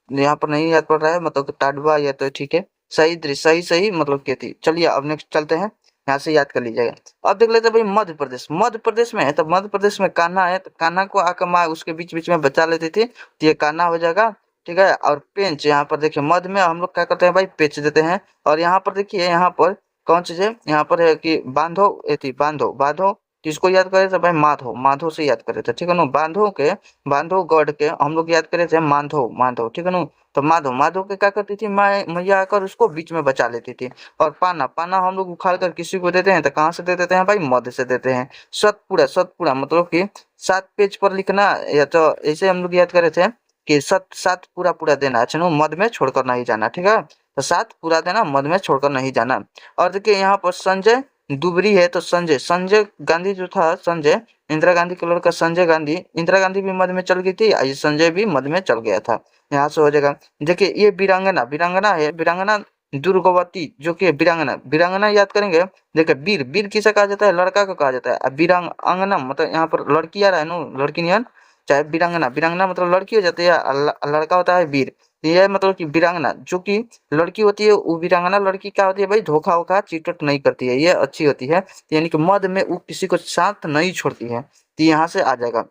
यहाँ पर नहीं याद पड़ रहा है, मतलब कि टाडवा या तो ठीक है, सही सही सही मतलब क्या थी। चलिए अब नेक्स्ट चलते हैं, यहाँ से याद कर लीजिएगा। अब देख लेते हैं भाई मध्य प्रदेश, मध्य प्रदेश में है, तो मध्य प्रदेश में कान्हा है, तो कान्हा को आकर माँ उसके बीच बीच में बचा लेती थी, तो ये कान्हा हो जाएगा, ठीक है। और पेंच, यहाँ पर देखिए मध्य में हम लोग क्या करते हैं भाई? पेच देते हैं। और यहाँ पर देखिए, यहाँ पर कौन चीज है? यहाँ पर है कि बांधो, थी बांधो, बांधो, किसको याद करे थे भाई? माधो, माधो से याद करे थे, ठीक है ना। बांधो के, बांधो गढ़ के हम लोग याद करे थे माधो, माधो, ठीक है ना। तो माधो, माधो के क्या करती थी मैया आकर उसको बीच में बचा लेती थी। और पाना, पाना हम लोग उखाड़ कर किसी को देते हैं, तो कहाँ से दे देते हैं भाई? मध्य से देते हैं। सतपुड़ा, सतपुड़ा मतलब कि 7 पेज पर लिखना, या तो ऐसे हम लोग याद करे थे कि सत, 7 पूरा पूरा देना, अच्छा नो, मध्य में छोड़कर नहीं जाना, ठीक है। तो 7 पूरा देना, मध्य में छोड़कर नहीं जाना। और देखिए यहाँ पर संजय दुबरी है, तो संजय, संजय गांधी जो था, संजय इंदिरा गांधी के लड़का संजय गांधी, इंदिरा गांधी भी मध्य में चल गई थी, ये संजय भी मध्य में चल गया था, यहाँ से हो जाएगा। देखिए ये वीरांगना, वीरांगना है, वीरांगना दुर्गावती, जो कि वीरांगना, वीरांगना याद करेंगे। देखिए वीर, वीर किसे कहा जाता है? लड़का को कहा जाता है। अब वीरांगना मतलब यहाँ पर लड़की आ रहा है नो, लड़की नहीं है, चाहे वीरांगना, वीरांगना मतलब लड़की हो जाती है, लड़का होता है वीर। ये मतलब कि वीरांगना जो कि लड़की होती है, वो वीरांगना लड़की क्या होती है भाई? धोखा वोखा चीट नहीं करती है, ये अच्छी होती है, यानी कि मध्य में वो किसी को साथ नहीं छोड़ती है, तो यहाँ से आ जाएगा।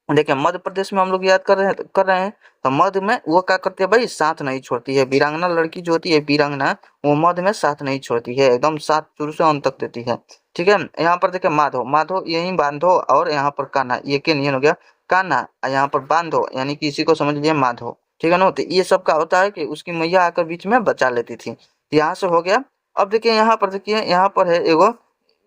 देखिए मध्य प्रदेश में हम लोग याद कर रहे हैं, तो मध्य में वो क्या करती है भाई? साथ नहीं छोड़ती है। वीरांगना लड़की जो होती है, वीरांगना, वो मध्य में साथ नहीं छोड़ती है, एकदम साथ शुरू से अंत तक देती है, ठीक है। यहाँ पर देखिए माधो, माधो यही बांधो, और यहाँ पर कान्हा, ये के नियन हो गया कान्हा, यहाँ पर बांधो, यानी कि इसी को समझ लीजिए माधो, ठीक है ना। तो ये सब का होता है कि उसकी मैया आकर बीच में बचा लेती थी, तो यहाँ से हो गया। अब देखिए यहाँ पर, देखिए यहाँ पर है एगो,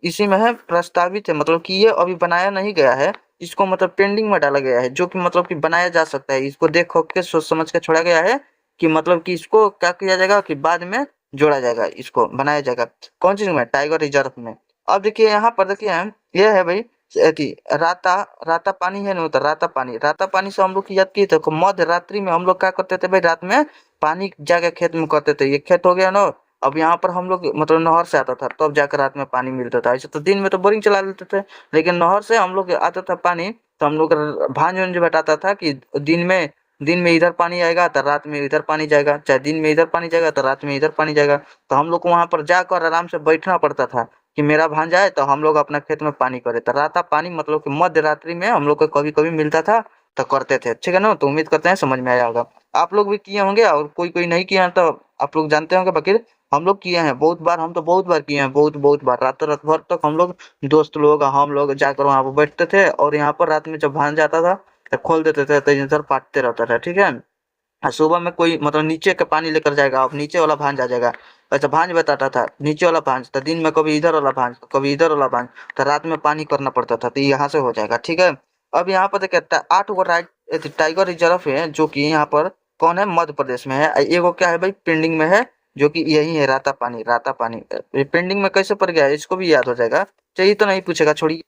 इसी में है प्रस्तावित है, मतलब कि ये अभी बनाया नहीं गया है, इसको मतलब पेंडिंग में डाला गया है, जो कि मतलब कि बनाया जा सकता है, इसको देख के सोच समझ के छोड़ा गया है, कि मतलब कि इसको क्या किया जाएगा कि बाद में जोड़ा जाएगा, इसको बनाया जाएगा। कौन चीज में? टाइगर रिजर्व में। अब देखिए यहाँ पर, देखिए ये है भाई अथी राता, राता पानी है ना, तो राता पानी, राता पानी से हम लोग की याद किए थे, मध्य रात्रि में हम लोग क्या करते थे भाई? रात में पानी जाके खेत में करते थे, ये खेत हो गया ना। अब यहाँ पर हम लोग मतलब नहर से आता था, तब तो जाकर रात में पानी मिलता था, ऐसे तो दिन में तो बोरिंग चला लेते थे, लेकिन नहर से हम लोग आता था पानी, तो हम लोग भांज उंज बटाता था कि दिन में इधर पानी आएगा तो रात में इधर पानी जाएगा, चाहे दिन में इधर पानी जाएगा तो रात में इधर पानी जाएगा। तो हम लोग को वहां पर जाकर आराम से बैठना पड़ता था कि मेरा भांजा आए तो हम लोग अपना खेत में पानी करे, तो राता पानी मतलब कि मध्य रात्रि में हम लोग को कभी कभी मिलता था, तो करते थे, ठीक है ना। तो उम्मीद करते हैं समझ में आया होगा। आप लोग भी किए होंगे, और कोई कोई नहीं किए हैं तो आप लोग जानते होंगे, बाकी हम लोग किए हैं बहुत बार, हम तो बहुत बार किए हैं, बहुत बहुत बार, रात रात भर तक हम लोग दोस्त लोग हम लोग जाकर वहां पर बैठते थे, और यहाँ पर रात में जब भान जाता था तो खोल देते थे, तो इधर पाटते रहता था, ठीक है। सुबह में कोई मतलब नीचे का पानी लेकर जाएगा, अब नीचे वाला भांज आ जाएगा, अच्छा भांज बताता था नीचे वाला भांज, तो दिन में कभी इधर वाला भांज, कभी इधर वाला भांज, तो रात में पानी करना पड़ता था, तो यहाँ से हो जाएगा, ठीक है। अब यहाँ पर देखिए 8 गो टाइगर रिजर्व है, जो कि यहाँ पर कौन है? मध्य प्रदेश में है। एगो क्या है भाई? पेंडिंग में है, जो कि यही है राता पानी, राता पानी। ये पेंडिंग में कैसे पड़ गया है, इसको भी याद हो जाएगा, चाहिए तो नहीं पूछेगा, छोड़िए।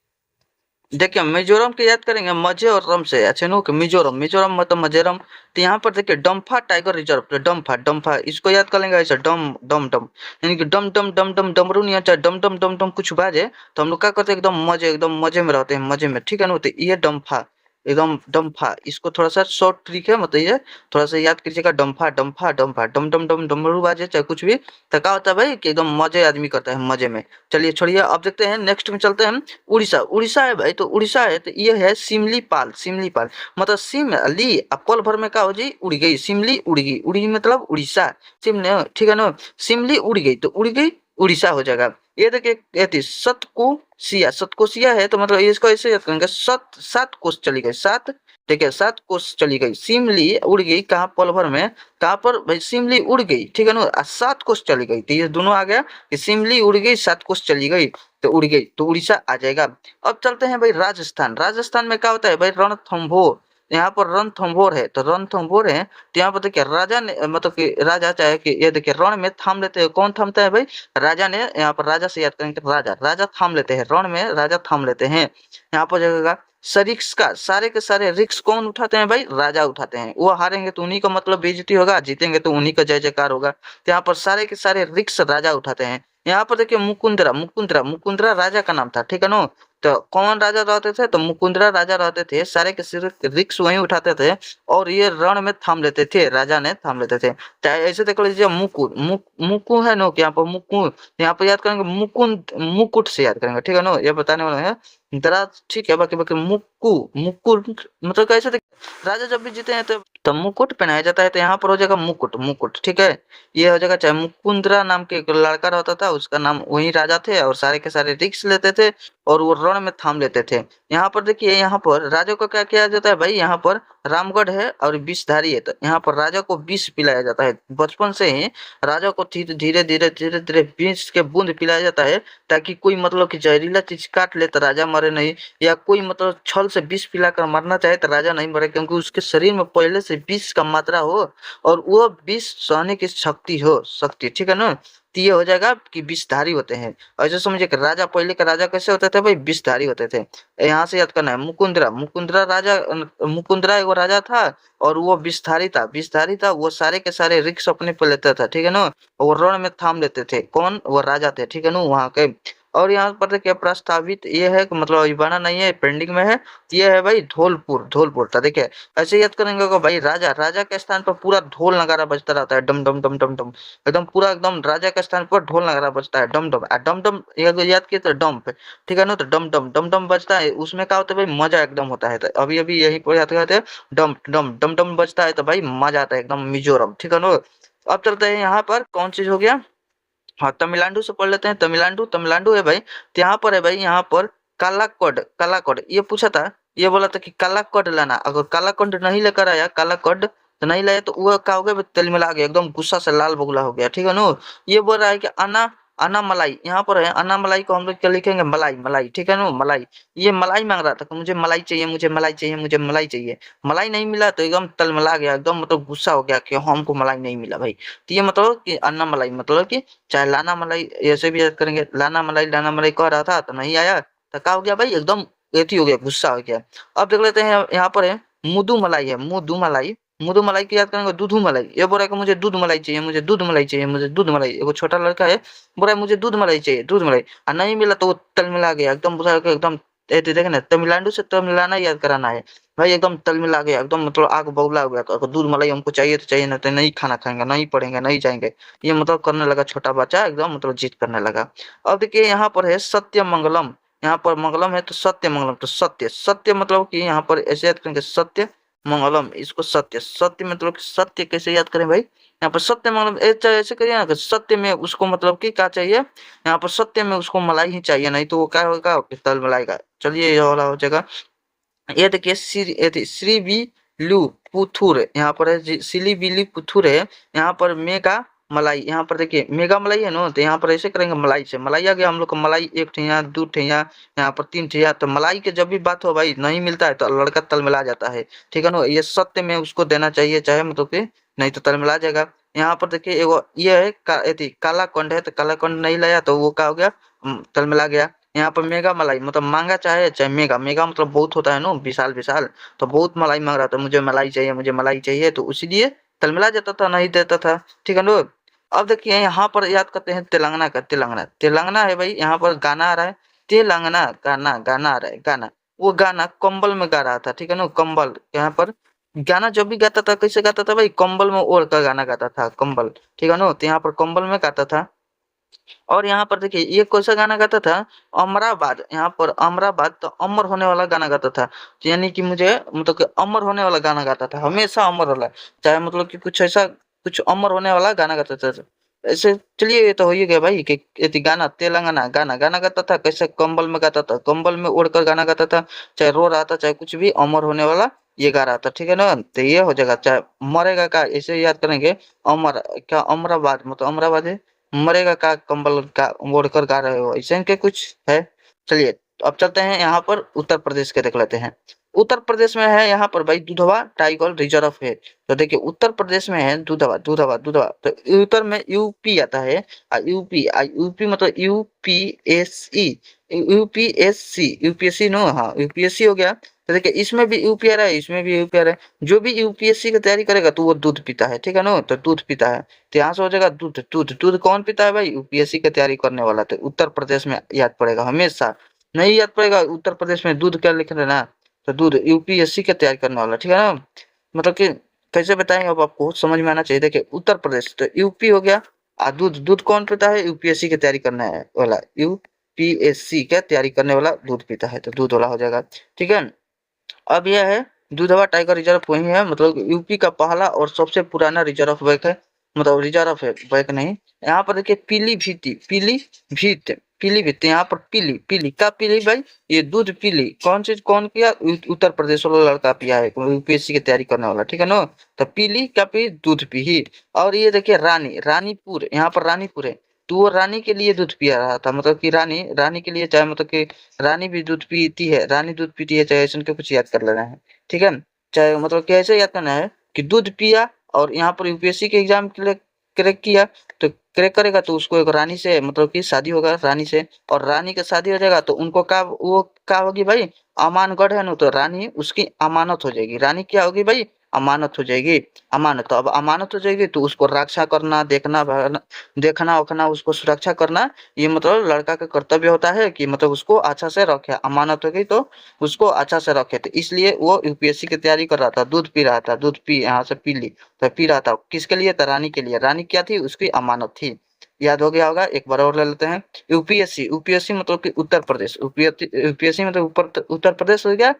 देखिए मिजोरम की याद करेंगे मजे और रम से। अच्छा नो कि मिजोरम, मिजोरम मतलब मिजोरम। तो यहाँ पर देखिए डम्फा टाइगर रिजर्व, तो डम्फा डम्फा इसको याद कर लेंगे ऐसे डम डम डम, यानी कि डम डम डम डम डमरू नहीं अच्छा डम डम डम डम कुछ बाजे तो हम लोग क्या करते हैं एकदम मजे में रहते हैं, मजे में, ठीक है ना। तो ये डम्फा एकदम डम्फा, इसको थोड़ा सा शॉर्ट ट्रिक है, मतलब ये थोड़ा सा याद कीजिएगा। डम्फा डम्फा डम्फा डम डम डम डमरू बाजे चाहे कुछ भी, तो क्या होता है भाई कि एकदम मजे आदमी करता है, मजे में। चलिए छोड़िए, अब देखते हैं नेक्स्ट में चलते हैं। उड़ीसा, उड़ीसा है भाई, तो उड़ीसा है तो ये है सिमलीपाल, सिमलीपाल मतलब सिम ली अब पल भर में क्या हो जी उड़ गई, सिमली उड़ गई, उड़ी मतलब उड़ीसा, सिम ने ठीक है ना, सिमली उड़ गई तो उड़ गई उड़ीसा हो जाएगा। ये देखिए कहती सतकोसिया, सतकोसिया है तो मतलब इसको ऐसे याद करेंगे सत, सात कोस चली गई, सात, ठीक है, सात कोस चली गई, सिमली उड़ गई कहाँ पल भर में, कहाँ पर भाई सिमली उड़ गई, ठीक है ना, सात कोस चली गई, तो ये दोनों आ गया कि सिमली उड़ गई सात कोस चली गई तो उड़ गई तो उड़ीसा आ जाएगा। अब चलते हैं भाई राजस्थान, राजस्थान में क्या होता है भाई रणथंभौर, यहाँ पर रणथंभौर है तो रणथंभौर है तो यहाँ पर देखिए राजा ने मतलब कि राजा चाहे कि ये देखिए रण में थाम लेते हैं, कौन थामता है भाई, राजा ने, यहाँ पर राजा से याद करेंगे राजा, राजा थाम लेते हैं, रण में राजा थाम लेते हैं। यहाँ पर जगह सरिक्स का सारे के सारे रिक्स कौन उठाते हैं भाई, राजा उठाते हैं, वो हारेंगे तो उन्हीं का मतलब बेइज्जती होगा, जीतेंगे तो उन्हीं का जय जयकार होगा, तो यहाँ पर सारे के सारे रिक्स राजा उठाते हैं। यहाँ पर देखिए मुकुंदरा, मुकुंदरा, मुकुंदरा राजा का नाम था, ठीक है ना। तो कौन राजा रहते थे तो मुकुंदरा राजा रहते थे, सारे के सिर्फ रिक्स वही उठाते थे और ये रण में थाम लेते थे, राजा ने थाम लेते थे। चाहे ऐसे देख लीजिए मुकु मुकु है नो, यहाँ पर मुकु, यहाँ पर याद करेंगे मुकुंद, मुकुट से याद करेंगे, ठीक है ना, ये बताने वाला है दराज, ठीक है, बाकी बाकी मुक्कू, मुकुट मतलब कैसे राजा जब भी जीते हैं तो मुकुट पहनाया जाता है, तो यहाँ पर हो जाएगा मुकुट, मुकुट, ठीक है। ये हो जाएगा, चाहे मुकुंदरा नाम के एक लड़का रहता था, उसका नाम वही राजा थे और सारे के सारे रिक्स लेते थे और वो रण में थाम लेते थे। यहाँ पर देखिए, यहाँ पर राजा को क्या किया जाता है भाई, यहाँ पर रामगढ़ है और विषधारी है, तो यहाँ पर राजा को विष पिलाया जाता है, बचपन से ही राजा को धीरे धीरे धीरे धीरे धीरे विष के बूंद पिलाया जाता है, ताकि कोई मतलब कि जहरीला चीज काट ले तो राजा मरे नहीं, या कोई मतलब छल से विष पिलाकर मरना चाहे तो राजा नहीं मरे, क्योंकि उसके शरीर में पहले से विष का मात्रा हो और वो विष सहने की शक्ति हो, शक्ति, ठीक है ना। तो ये हो जाएगा कि विषधारी होते हैं। ऐसे समझिए कि राजा, पहले के राजा कैसे होते थे भाई, विषधारी होते थे। यहाँ से याद करना है मुकुंदरा, मुकुंदरा राजा, मुकुंदरा एगो राजा था और वो विषधारी था, विषधारी था, वो सारे के सारे रिक्स अपने पे लेता था, ठीक है ना, वो रण में थाम लेते थे, कौन, वो राजा थे, ठीक है ना, वहाँ के। और यहाँ पर देखिए प्रस्तावित ये है कि मतलब अभी बना नहीं है, पेंडिंग में है, ये है भाई धौलपुर, धौलपुर था, देखिए ऐसे याद करेंगे कि भाई राजा, राजा के स्थान पर पूरा ढोल नगारा बजता रहता है, डम डम डम डम डम, एकदम पूरा एकदम राजा के स्थान पर ढोल नगारा बजता है, डम डम, डम डम ये याद किए तो डम पे, ठीक है ना, तो डम डम डम डम बजता है, उसमें क्या होता है भाई, मजा एकदम होता है, तो अभी अभी यही पर याद करते हैं, डम डम डम डम बजता है तो भाई मजा आता है एकदम, मिजोरम, ठीक है ना। अब चलते हैं यहाँ पर कौन चीज हो गया, हाँ तमिलनाडु से पढ़ लेते हैं, तमिलनाडु, तमिलनाडु है भाई, तो यहाँ पर है भाई, यहाँ पर कालाकोड, कालाकोड ये पूछा था, ये बोला था कि कालाकोड लाना, अगर कालाकोड नहीं लेकर आया, कालाकोड तो नहीं लाया तो वो क्या हो गया, तेल मिला गया, एकदम गुस्सा से लाल बगुला हो गया, ठीक है ना। ये बोल रहा है कि अना, अना मलाई, यहाँ पर है अना मलाई को हम लोग क्या लिखेंगे, मलाई, मलाई, ठीक है ना, मलाई। ये मलाई मांग रहा था कि मुझे मलाई चाहिए, मुझे मलाई चाहिए, मुझे मलाई चाहिए, मलाई नहीं मिला तो एकदम तलमला गया, एकदम मतलब गुस्सा हो गया कि हमको मलाई नहीं मिला भाई। तो ये मतलब कि अन्ना मलाई मतलब कि चाहे लाना मलाई, ऐसे भी याद करेंगे, लाना मलाई कह रहा था तो नहीं आया, तो क्या हो गया भाई, एकदम एथी हो गया, गुस्सा हो गया। अब देख लेते हैं यहाँ पर है मुदु मलाई, है मुदु मलाई, मुदु मलाई की याद करेंगे, दूधू मलाई, ये बोल रहा है कि मुझे दूध मलाई चाहिए, मुझे दूध मलाई चाहिए, मुझे दूध मलाई, एगो छोटा लड़का है बोल रहा है मुझे दूध मलाई चाहिए, दूध मलाई, और नहीं मिला तो वो तलमिला गया, एकदम बुझा के एकदम, देखे ना तमिलनाडु से तमिलाना याद कराना है भाई, एकदम तलमिला गया, एकदम मतलब आग बबूला हो गया, तो दूध मलाई हमको चाहिए तो चाहिए, ना तो नहीं खाना खाएंगे, नहीं पढ़ेंगे, नहीं जाएंगे, ये मतलब करने लगा छोटा बच्चा, एकदम मतलब जिद करने लगा। अब देखिए यहाँ पर है सत्य मंगलम, यहाँ पर मंगलम है तो सत्य मंगलम, तो सत्य, सत्य मतलब कि यहाँ पर ऐसे याद करेंगे सत्य मंगलम, इसको सत्य, सत्य मतलब कि सत्य कैसे याद करें भाई, यहाँ पर सत्य मंगलम ऐसे करिए ना कि सत्य में उसको मतलब कि क्या चाहिए, यहाँ पर सत्य में उसको मलाई ही चाहिए, नहीं तो वो क्या होगा, तल मलाएगा। चलिए ये वाला हो जाएगा। ये देखिए श्रीविलु पुथुर, यहाँ पर है सिलीबिली पुथुर है, यहाँ पर मेगा मलाई, यहाँ पर देखिए मेगा मलाई है ना, तो यहाँ पर ऐसे करेंगे मलाई से, मलाई आ गया हम लोग का, मलाई एक ठिया दो ठिया, यहाँ पर तीन ठिया, तो मलाई के जब भी बात हो भाई नहीं मिलता है तो लड़का तलमिला जाता है, ठीक है ना, ये सत्य में उसको देना चाहिए चाहे मतलब कि, नहीं तो तलमिला जाएगा। यहाँ पर देखिए एगो ये है काला कंड है, तो काला कंड नहीं लाया तो वो क्या हो गया, तलमिला गया। यहाँ पर मेगा मलाई मतलब मांगा चाहे चाहे मेगा, मेगा मतलब बहुत होता है ना, विशाल विशाल, तो बहुत मलाई मांग रहा था, मुझे मलाई चाहिए, मुझे मलाई चाहिए, तो इसीलिए तिलमिला जाता था, नहीं देता था, ठीक है ना। अब देखिए यहाँ पर याद करते हैं तेलंगाना का, तेलंगाना तेलंगाना है भाई, यहाँ पर गाना आ रहा है, तेलंगाना गाना गाना आ रहा है गाना, वो गाना कंबल में गा रहा था, ठीक है ना, कंबल। यहाँ पर गाना जब भी गाता था कैसे गाता था भाई, कंबल में ओढ़ कर गाना गाता था, कंबल, ठीक है ना, तो यहाँ पर कंबल में गाता था। और यहाँ पर देखिए ये कौन-सा गाना गाता था, अमराबाद, यहाँ पर अमराबाद तो अमर होने वाला गाना गाता था। यानी कि मुझे मतलब कि अमर होने वाला गाना गाता था, हमेशा अमर वाला, चाहे मतलब कि कुछ ऐसा कुछ अमर होने वाला गाना गाता था। ऐसे चलिए ये तो हो ही गया भाई कि यदि गाना तेलंगाना गाना गाना गाता था, कैसे कंबल में गाता था, कंबल में ओढ़कर गाना गाता था, चाहे रो रहा था, चाहे कुछ भी, अमर होने वाला ये गा रहा था, ठीक है ना। तो ये हो जाएगा, चाहे मरेगा का ऐसे याद करेंगे, अमर क्या अमराबाद मतलब अमराबाद है, मरेगा का कंबल का ओढ़कर गा रहे हो, ऐसे इनके कुछ है। चलिए तो अब चलते हैं यहाँ पर उत्तर प्रदेश के देख लेते हैं। उत्तर प्रदेश में है यहाँ पर भाई दुधवा टाइगर रिजर्व है। तो देखिए उत्तर प्रदेश में है दुधवा दुधवा दुधवा, तो उत्तर में यूपी आता है, यूपी यूपी मतलब यूपीएसई, यूपीएससी यूपीएससी नो, हाँ यूपीएससी हो गया। तो देखिए इसमें भी यूपी आ रहा है, इसमें भी यूपी आ रहा है। जो भी यूपीएससी की तैयारी करेगा तो वो दूध पीता है, ठीक है ना, तो दूध पीता है, तो यहाँ से हो जाएगा दूध, दूध दूध कौन पीता है भाई, यूपीएससी की तैयारी करने वाला, तो उत्तर प्रदेश में याद पड़ेगा हमेशा। नहीं याद पड़ेगा उत्तर प्रदेश में दूध क्या लिख रहे ना, तो दूध यूपीएससी की तैयारी करने वाला, ठीक है ना। मतलब कि कैसे बताएंगे अब आपको समझ में आना चाहिए। देखिए उत्तर प्रदेश तो यूपी हो गया, दूध दूध कौन पीता है, यूपीएससी की तैयारी करने है वाला, यूपीएससी की तैयारी करने वाला दूध पीता है, तो दूध वाला हो जाएगा, ठीक है। अब यह है दुधवा टाइगर रिजर्व वही है, मतलब यूपी का पहला और सबसे पुराना रिजर्व बैंक है, मतलब रिजर्व है बैंक नहीं। यहाँ पर देखिए पीलीभीत, पीलीभीत, पीलीभीत, यहाँ पर पीली पीली का पीली भाई, ये दूध पीली कौन चीज कौन किया, उत्तर प्रदेश वाला लड़का पिया है, यूपीएससी की तैयारी करने वाला, ठीक है ना। तो पीली का पी दूध पी। और ये देखिए रानी, रानीपुर, यहाँ पर रानीपुर है, तो वो रानी के लिए दूध पिया रहा था, मतलब कि रानी रानी के लिए, चाहे मतलब कि रानी भी दूध पीती है, रानी दूध पीती है, चाहे ऐसा कुछ याद कर लेना है, ठीक है। चाहे मतलब कि ऐसे याद करना है कि दूध पिया और यहाँ पर यूपीएससी के एग्जाम के लिए क्रैक किया, तो क्रैक करेगा तो उसको एक रानी से मतलब कि शादी होगा रानी से, और रानी का शादी हो जाएगा तो उनको का वो क्या होगी भाई, अमानगढ़ है ना, तो रानी उसकी अमानत हो जाएगी, रानी क्या होगी भाई, अमानत हो जाएगी, अमानत। तो अब अमानत हो जाएगी तो उसको रक्षा करना, देखना देखना वखना, उसको सुरक्षा करना, ये मतलब लड़का का कर्तव्य होता है कि मतलब उसको अच्छा से रखे, अमानत हो गई तो उसको अच्छा से रखे, तो इसलिए वो यूपीएससी की तैयारी कर रहा था, दूध पी रहा था, दूध पी यहाँ से पी ली, तो पी रहा था किसके लिए था, रानी के लिए, रानी क्या थी, उसकी अमानत थी। याद हो गया होगा, एक बार और ले लेते हैं। यूपीएससी, यूपीएससी मतलब कि उत्तर प्रदेश, यूपीएससी मतलब ऊपर उत्तर प्रदेश हो गया।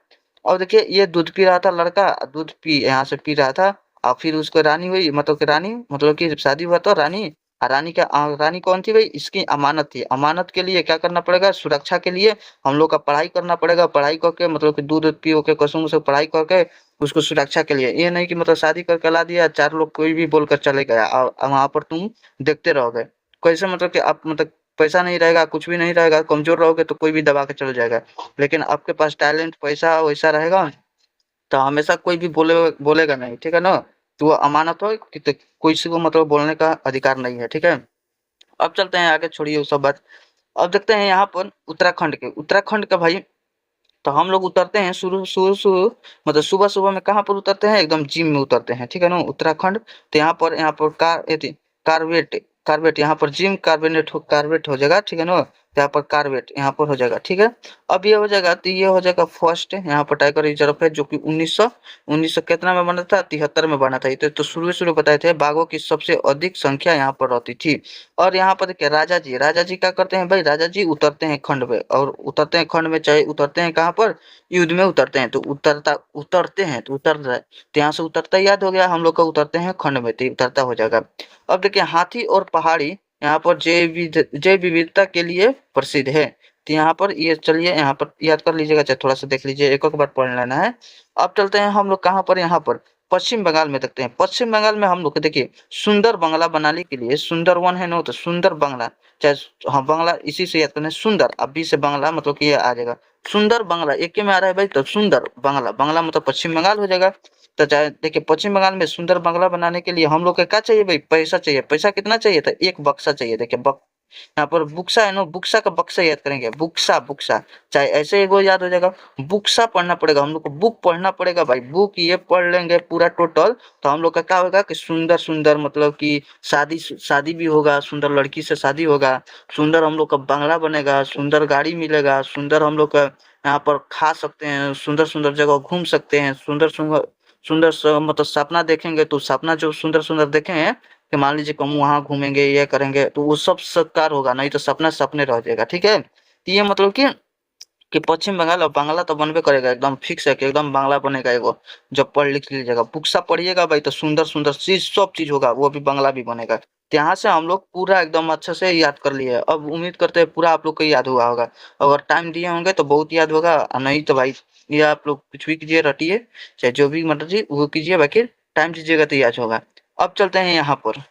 और देखिए ये दूध पी रहा था लड़का, दूध पी यहाँ से पी रहा था, और फिर उसको रानी हुई, मतलब कि रानी मतलब कि शादी हुआ तो रानी, रानी का रानी कौन थी भाई, इसकी अमानत थी, अमानत के लिए क्या करना पड़ेगा, सुरक्षा के लिए हम लोग का पढ़ाई करना पड़ेगा, पढ़ाई करके मतलब कि दूध पी के कसम से पढ़ाई करके उसको सुरक्षा के लिए, ये नहीं कि मतलब शादी करके ला दिया, चार लोग कोई भी बोलकर चले गया और वहां पर तुम देखते रहोगे, कैसे मतलब कि आप मतलब पैसा नहीं रहेगा, कुछ भी नहीं रहेगा, कमजोर रहोगे तो कोई भी दबा के चल जाएगा। लेकिन आपके पास टैलेंट पैसा वैसा रहेगा तो हमेशा कोई भी बोलेगा नहीं, ठीक है ना। तो वो अमानत हो कि तो किसी को मतलब बोलने का अधिकार नहीं है, ठीक है। अब चलते हैं आगे, छोड़िए वो सब बात। अब देखते हैं यहाँ पर उत्तराखंड के, उत्तराखंड का भाई, तो हम लोग उतरते हैं शुरू मतलब सुबह सुबह में कहाँ पर उतरते हैं, एकदम जिम में उतरते हैं, ठीक है ना, उत्तराखंड। तो यहाँ पर कार्बेट, कार्बेट यहाँ पर जिम कार्बेट हो जाएगा, ठीक है ना, तो यहाँ पर कार्बेट यहाँ पर हो जाएगा, ठीक है। अब ये हो जाएगा तो ये हो जाएगा फर्स्ट यहाँ पर टाइगर रिजर्व है, जो कि 1900 कितना में बना था, 73 में बना था। ये तो शुरू बताए थे, बाघों की सबसे अधिक संख्या यहाँ पर रहती थी। और यहाँ पर देखिए राजा जी क्या करते हैं भाई, राजा जी उतरते हैं खंड में, और उतरते हैं खंड में, चाहे उतरते हैं कहाँ पर, युद्ध में उतरते हैं, तो उतरते हैं तो उतर रहा है, तो यहाँ से उतरता याद हो गया हम लोग का, उतरते हैं खंड में तो उतरता हो जाएगा। अब देखिए हाथी और पहाड़ी यहाँ पर जैव विविधता के लिए प्रसिद्ध है, तो यहाँ पर ये चलिए यहाँ पर याद कर लीजिएगा, चाहे थोड़ा सा देख लीजिए, एक बार पढ़ लेना है। अब चलते हैं हम लोग कहाँ पर, यहाँ पर पश्चिम बंगाल में देखते हैं। पश्चिम बंगाल में हम लोग देखिए सुंदर बंगला बनाने के लिए, सुंदर वन है ना, तो सुंदर बंगला, चाहे हाँ बंगला इसी से याद करना है, सुंदर अभी से बंगला मतलब कि ये आ जाएगा, सुंदर बंगला एक ही में आ रहा है भाई, तो सुंदर बंगला, बंगला मतलब पश्चिम बंगाल हो जाएगा। तो चाहे देखिए पश्चिम बंगाल में सुंदर बंगला बनाने के लिए हम लोग को क्या चाहिए भाई, पैसा चाहिए, पैसा कितना चाहिए था, एक बक्सा चाहिए, देखिए यहाँ पर बुक्सा है ना, बुक्सा का बक्सा याद करेंगे, बुक्सा बुक्सा, चाहे ऐसे एगो याद हो जाएगा, बुक्सा पढ़ना पड़ेगा हम लोग को, बुक पढ़ना पड़ेगा भाई, बुक ये पढ़ लेंगे पूरा टोटल, तो हम लोग का क्या होगा कि सुंदर सुंदर मतलब कि शादी शादी भी होगा, सुंदर लड़की से शादी होगा, सुंदर हम लोग का बंगला बनेगा, सुंदर गाड़ी मिलेगा, सुंदर हम लोग का यहाँ पर खा सकते हैं, सुंदर सुंदर जगह घूम सकते हैं, सुंदर सुंदर सुंदर मतलब सपना देखेंगे, तो सपना जो सुंदर सुंदर देखे हैं कि मान लीजिए कि हम वहाँ घूमेंगे, ये करेंगे, तो वो सब साकार होगा, नहीं तो सपना सपने रह जाएगा। ठीक है, तो ये मतलब कि पश्चिम बंगाल और बांग्ला तो बनबे करेगा, एकदम फिक्स है कि एकदम बांग्ला बनेगा एगो, जब पढ़ लिख लीजिएगा, बुक्सा पढ़िएगा भाई, तो सुंदर सुंदर चीज सब चीज होगा, वो भी बांग्ला भी बनेगा। तो यहाँ से हम लोग पूरा एकदम अच्छे से याद कर लिए। अब उम्मीद करते हैं पूरा आप लोग को याद हुआ होगा, अगर टाइम दिए होंगे तो बहुत याद होगा, और नहीं तो भाई ये आप लोग कुछ भी कीजिए, रटिए, चाहे जो भी मर्जी वो कीजिए, बाकी टाइम दीजिएगा तो याद होगा। अब चलते हैं यहाँ पर,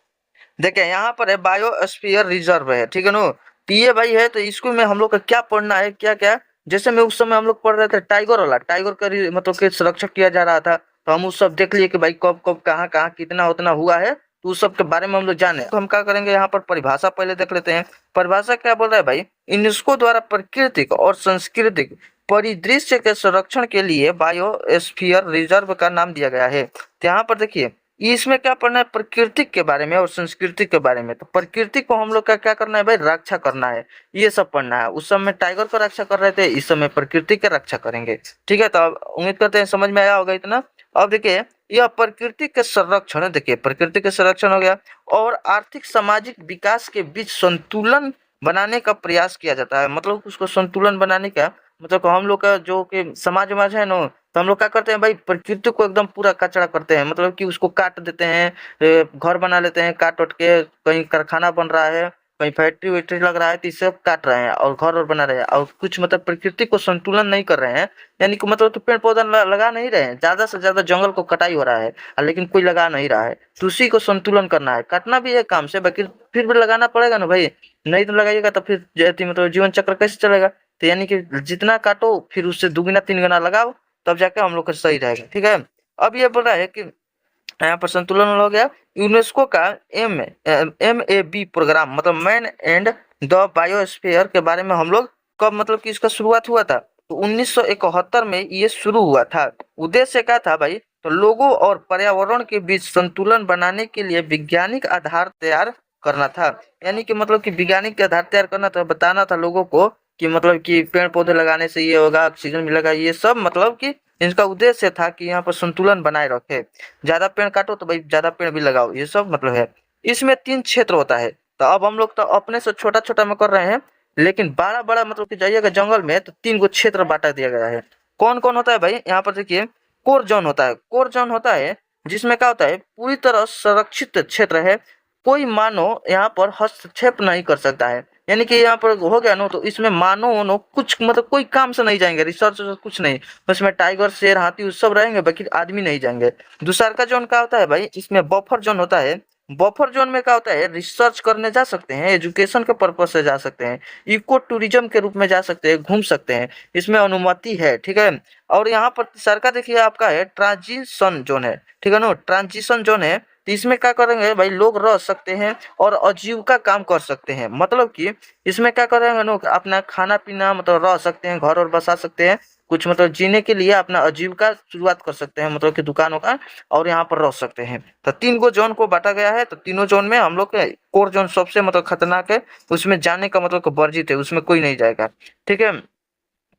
देखिए यहाँ पर है बायोस्फीयर रिजर्व है, ठीक है ना, तो ये भाई है, तो इसको में हम लोग का क्या पढ़ना है, क्या क्या, जैसे में उस समय हम लोग पढ़ रहे थे टाइगर वाला, टाइगर का मतलब कि संरक्षण किया जा रहा था, तो हम उस सब देख लिए कि भाई कब कब कहाँ कहाँ कितना उतना हुआ है, तो उस सब के बारे में हम लोग जाने, तो हम क्या करेंगे यहाँ पर परिभाषा पहले देख लेते हैं। परिभाषा क्या बोल रहा है भाई, यूनेस्को द्वारा प्राकृतिक और सांस्कृतिक परिदृश्य के संरक्षण के लिए बायोस्फीयर रिजर्व का नाम दिया गया है। तो यहाँ पर देखिए इसमें क्या पढ़ना है, प्रकृति के बारे में और संस्कृति के बारे में, तो प्रकृति को हम लोग का क्या करना है भाई, रक्षा करना है, ये सब पढ़ना है। उस समय टाइगर को रक्षा कर रहे थे, इस समय प्रकृति की रक्षा करेंगे। ठीक है, तो अब उम्मीद करते हैं समझ में आया होगा इतना। अब देखिए यह प्रकृति के संरक्षण, देखिए प्रकृति के संरक्षण हो गया, और आर्थिक सामाजिक विकास के बीच संतुलन बनाने का प्रयास किया जाता है, मतलब उसको संतुलन बनाने का मतलब हम लोग का जो कि समाज समाज है ना, तो हम लोग क्या करते हैं भाई, प्रकृति को एकदम पूरा कचरा करते हैं, मतलब कि उसको काट देते हैं, घर बना लेते हैं काट उट के, कहीं कारखाना बन रहा है, कहीं फैक्ट्री वैक्ट्री लग रहा है, तो इसे काट रहे हैं और घर और बना रहे हैं, और कुछ मतलब प्रकृति को संतुलन नहीं कर रहे हैं, यानी कि मतलब तो पेड़ पौधा लगा नहीं रहे हैं, ज्यादा से ज्यादा जंगल को कटाई हो रहा है, लेकिन कोई लगा नहीं रहा है, तो उसी को संतुलन करना है, काटना भी है काम से, बाकी फिर भी लगाना पड़ेगा ना भाई, नहीं तो लगाइएगा तो फिर मतलब जीवन चक्र कैसे चलेगा, तो यानी कि जितना काटो फिर उससे दुगुना तीन गुना लगाओ, तब जाके हम लोग का सही रहेगा। ठीक है, अब ये बोल रहा है कि यहाँ पर संतुलन हो गया। यूनेस्को का MAB प्रोग्राम मतलब मैन एंड द बायोस्फीयर के बारे में हम लोग कब मतलब कि इसका शुरुआत हुआ था, तो 1971 में ये शुरू हुआ था। उद्देश्य क्या था भाई, तो लोगों और पर्यावरण के बीच संतुलन बनाने के लिए वैज्ञानिक आधार तैयार करना था, यानी कि मतलब कि वैज्ञानिक आधार तैयार करना था, बताना था लोगों को कि मतलब कि पेड़ पौधे लगाने से ये होगा, ऑक्सीजन मिलेगा, ये सब मतलब कि इनका उद्देश्य था कि यहाँ पर संतुलन बनाए रखे, ज्यादा पेड़ काटो तो भाई ज्यादा पेड़ भी लगाओ, ये सब मतलब है। इसमें 3 क्षेत्र होता है, तो अब हम लोग तो अपने से छोटा छोटा में कर रहे हैं, लेकिन बड़ा बड़ा मतलब कि जाइएगा जंगल में तो 3 गो क्षेत्र बांटा दिया गया है। कौन कौन होता है भाई, यहाँ पर देखिए कोर जोन होता है, कोर जोन होता है जिसमें क्या होता है, पूरी तरह संरक्षित क्षेत्र है, कोई मानव यहाँ पर हस्तक्षेप नहीं कर सकता है, यानी कि यहाँ पर हो गया ना, तो इसमें मानव उनो कुछ मतलब कोई काम से नहीं जाएंगे, रिसर्च कुछ नहीं, उसमें टाइगर शेर हाथी वो सब रहेंगे, बाकी आदमी नहीं जाएंगे। दूसरा का जोन क्या होता है भाई, इसमें बफर जोन होता है, बफर जोन में क्या होता है, रिसर्च करने जा सकते हैं, एजुकेशन के पर्पज से जा सकते हैं, इको टूरिज्म के रूप में जा सकते हैं, घूम सकते हैं, इसमें अनुमति है। ठीक है, और यहाँ पर सरकार देखिए आपका है ट्रांजिशन जोन है, ठीक है ना, ट्रांजिशन जोन है, तो इसमें क्या करेंगे भाई, लोग रह सकते हैं और आजीविका काम कर सकते हैं, मतलब कि इसमें क्या करेंगे लोग अपना खाना पीना मतलब रह सकते हैं, घर और बसा सकते हैं, कुछ मतलब जीने के लिए अपना आजीविका शुरुआत कर सकते हैं, मतलब कि दुकानों का, और यहाँ पर रह सकते हैं। तो 3 गो जोन को बांटा गया है, तो तीनों जोन में हम लोग के कोर जोन सबसे मतलब खतरनाक है, उसमें जाने का मतलब वर्जित है, उसमें कोई नहीं जाएगा। ठीक है,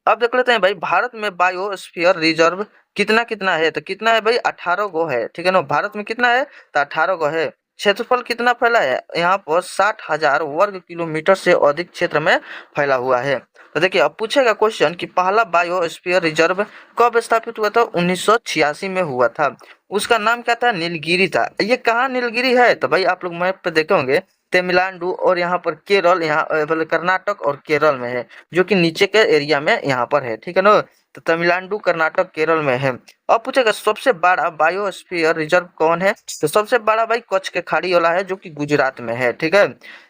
अब देख लेते हैं भाई भारत में बायोस्फीयर रिजर्व कितना कितना है, तो कितना है भाई 18 गो है। ठीक है ना, भारत में कितना है, तो 18 गो है। क्षेत्रफल कितना फैला है, यहाँ पर 60,000 वर्ग किलोमीटर से अधिक क्षेत्र में फैला हुआ है। तो देखिए अब पूछेगा क्वेश्चन कि पहला बायोस्फीयर रिजर्व कब स्थापित हुआ था, 1986 में हुआ था, उसका नाम क्या था, नीलगिरी था। ये कहाँ नीलगिरी है, तो भाई आप लोग मैप पे देखे होंगे, तमिलनाडु और यहाँ पर केरल, यहाँ मतलब कर्नाटक और केरल में है, जो कि नीचे के एरिया में यहाँ पर है। ठीक है ना, तो तमिलनाडु कर्नाटक केरल में है। अब पूछेगा सबसे बड़ा बायोस्फीयर रिजर्व कौन है, तो सबसे बड़ा भाई कच्छ के खाड़ी वाला है, जो कि गुजरात में है। ठीक है,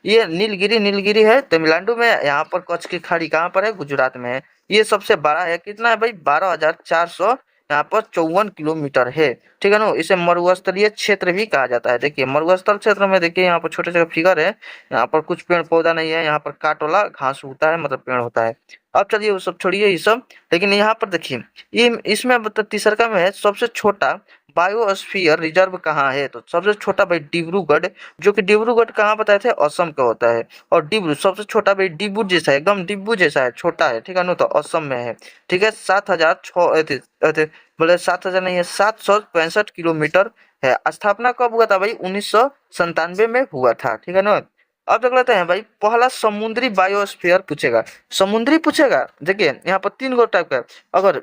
ये नीलगिरी नीलगिरी है तमिलनाडु में, यहाँ पर कच्छ की खाड़ी कहाँ पर है, गुजरात में है। ये सबसे बड़ा है, कितना है भाई, 12,400 यहाँ पर 54 किलोमीटर है, ठीक है ना। इसे मरुस्थलीय क्षेत्र भी कहा जाता है। देखिए मरुस्थल क्षेत्र में देखिए यहाँ पर छोटे छोटे फिगर है, यहाँ पर कुछ पेड़ पौधा नहीं है, यहाँ पर काट वाला घास होता है, मतलब पेड़ होता है। अब चलिए वो सब छोड़िए ये सब, लेकिन यहाँ पर देखिए ये इसमें मतलब तीसरका में है सबसे छोटा बायोस्फीयर रिजर्व कहाँ है, तो सबसे छोटा भाई डिब्रूगढ़, जो कि डिब्रूगढ़ कहाँ बताए थे, असम का होता है। और डिब्रू सबसे छोटा भाई डिब्रू जैसा है, एकदम डिब्बू जैसा है, छोटा है, ठीक है ना, तो असम में है। ठीक है, 7,000 नहीं है, 765 किलोमीटर है। स्थापना कब हुआ था भाई, 1997 में हुआ था, ठीक है ना। अब देख लेते हैं भाई पहला समुद्री बायोस्फीयर पूछेगा, समुद्री पूछेगा। देखिए यहाँ पर तीन गो टाइप का, अगर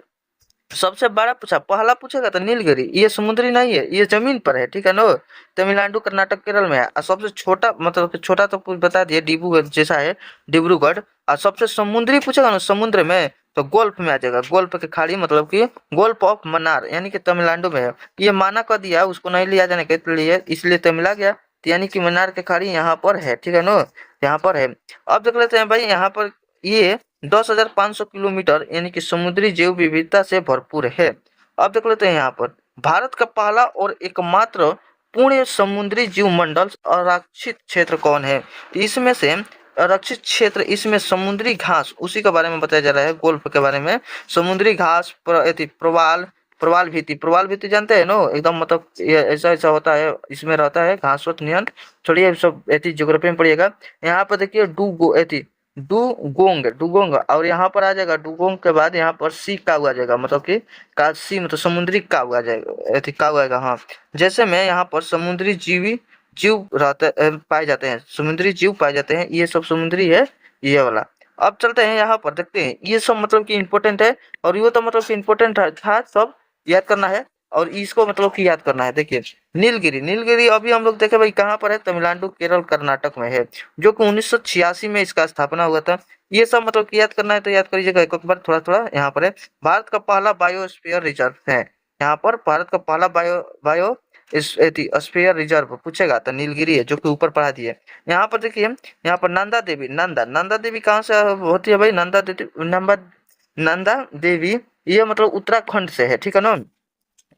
सबसे बड़ा पूछा पहला पूछेगा तो नीलगिरी, ये समुद्री नहीं है, ये जमीन पर है, ठीक है ना। तमिलनाडु कर्नाटक केरल में है। और सबसे छोटा मतलब कि छोटा तो कुछ बता दिए, डिब्रूगढ़ जैसा है डिब्रूगढ़। और सबसे समुद्री पूछेगा ना समुद्र में, तो गोल्फ में आ जाएगा, गोल्फ की खाड़ी, मतलब कि गोल्फ ऑफ मन्नार, यानी कि तमिलनाडु में है। ये माना कर दिया, उसको नहीं लिया जाने के लिए, इसलिए तमिल आ गया, तो यानी कि मन्नार की खाड़ी यहाँ पर है, ठीक है ना, यहाँ पर है। अब देख लेते हैं भाई यहाँ पर ये 10,500 किलोमीटर यानी कि समुद्री जैव विविधता से भरपूर है। अब देख लेते हैं यहाँ पर भारत का पहला और एकमात्र पूर्ण समुद्री जीव मंडल आरक्षित क्षेत्र कौन है। इसमें से आरक्षित क्षेत्र, इसमें समुद्री घास, उसी के बारे में बताया जा रहा है, गोल्फ के बारे में। समुद्री घास प्रवाल, प्रवाल भीति जानते हैं ना, एकदम मतलब ये ऐसा ऐसा होता है, इसमें रहता है घास नियन। छोड़िए सब ऐसी ज्योग्राफी में पढ़िएगा। यहाँ पर देखिए डुगोंग, और यहाँ पर आ जाएगा डुगोंग के बाद यहाँ पर सी काऊ आ जाएगा, मतलब कि काशी मतलब समुद्री काऊ आ जाएगा, काऊ आएगा, हाँ। जैसे में यहाँ पर समुद्री जीव रहते पाए जाते हैं, समुद्री जीव पाए जाते हैं, ये सब समुद्री है ये वाला। अब चलते हैं यहाँ पर देखते हैं, ये सब मतलब कि इम्पोर्टेंट है, और ये तो मतलब कि इम्पोर्टेंट था, सब याद करना है, और इसको मतलब कि याद करना है। देखिए नीलगिरी अभी हम लोग देखे भाई कहाँ पर है, तमिलनाडु केरल कर्नाटक में है, जो कि 1986 में इसका स्थापना हुआ था। ये सब मतलब कि याद करना है तो याद करिएगा एक बार थोड़ा थोड़ा। यहाँ पर है भारत का पहला बायोस्फीयर रिजर्व है, यहाँ पर भारत का पहला बायो इस स्फीयर रिजर्व पूछेगा तो नीलगिरी है, जो कि ऊपर पढ़ा दिए। यहाँ पर देखिए यहाँ पर नंदा देवी कहाँ से होती है भाई, नंदा देवी ये मतलब उत्तराखंड से है, ठीक है ना।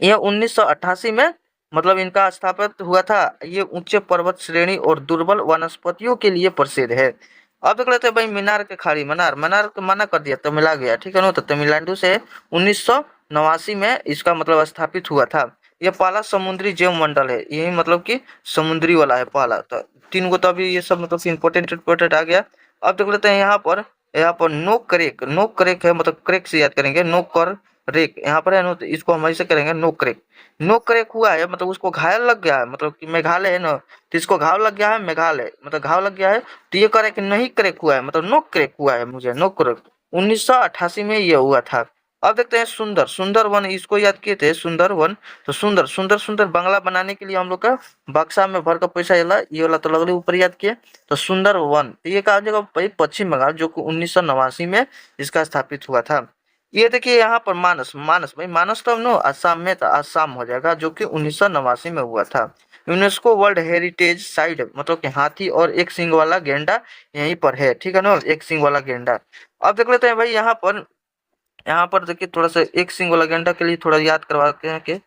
यह 1988 में मतलब इनका स्थापित हुआ था। ये ऊंचे पर्वत श्रेणी और दुर्बल वनस्पतियों के लिए प्रसिद्ध है। अब देख लेते हैं भाई मीनार के खाड़ी, मनार को मना कर दिया, तमिल आ गया, ठीक है ना। तो तमिलनाडु से 1989 में इसका मतलब स्थापित हुआ था। यह पहला समुद्री जैव मंडल है, यही मतलब कि समुद्री वाला है पहला। तो तीन गो तो अभी ये सब मतलब इम्पोर्टेंट आ गया। अब देख लेते हैं यहाँ पर नो करेक है, मतलब क्रेक से याद करेंगे, नो कर रेक यहाँ पर है ना, तो इसको हम ऐसे करेंगे नो क्रेक हुआ है, मतलब उसको घायल लग गया है, मतलब कि मेघालय है ना, तो इसको घाव लग गया है, मेघालय मतलब घाव लग गया है, तो ये करे कि नहीं क्रेक हुआ है, मतलब नो क्रेक हुआ है, मुझे नो क्रेक 1988 में ये हुआ था। अब देखते हैं सुंदर वन, इसको याद किए थे सुंदर वन। तो सुंदर बंगला बनाने के लिए हम लोग का बक्सा में भर का पैसा ये वाला तो लगले ऊपर याद किए। तो सुंदर वन, तो ये कहा जाएगा भाई पश्चिम बंगाल, जो कि 1989 में इसका स्थापित हुआ था। ये देखिए यहाँ पर मानस भाई, मानस तो नो असम में, तो असम हो जाएगा, जो कि 1989 में हुआ था। यूनेस्को वर्ल्ड हेरिटेज साइट, मतलब कि हाथी और एक सिंग वाला गेंडा यहीं पर है, ठीक है ना, एक सिंग वाला गेंडा। अब देख लेते हैं भाई यहाँ पर देखिए थोड़ा सा एक सिंग वाला गेंडा के लिए थोड़ा याद करवाते हैं कि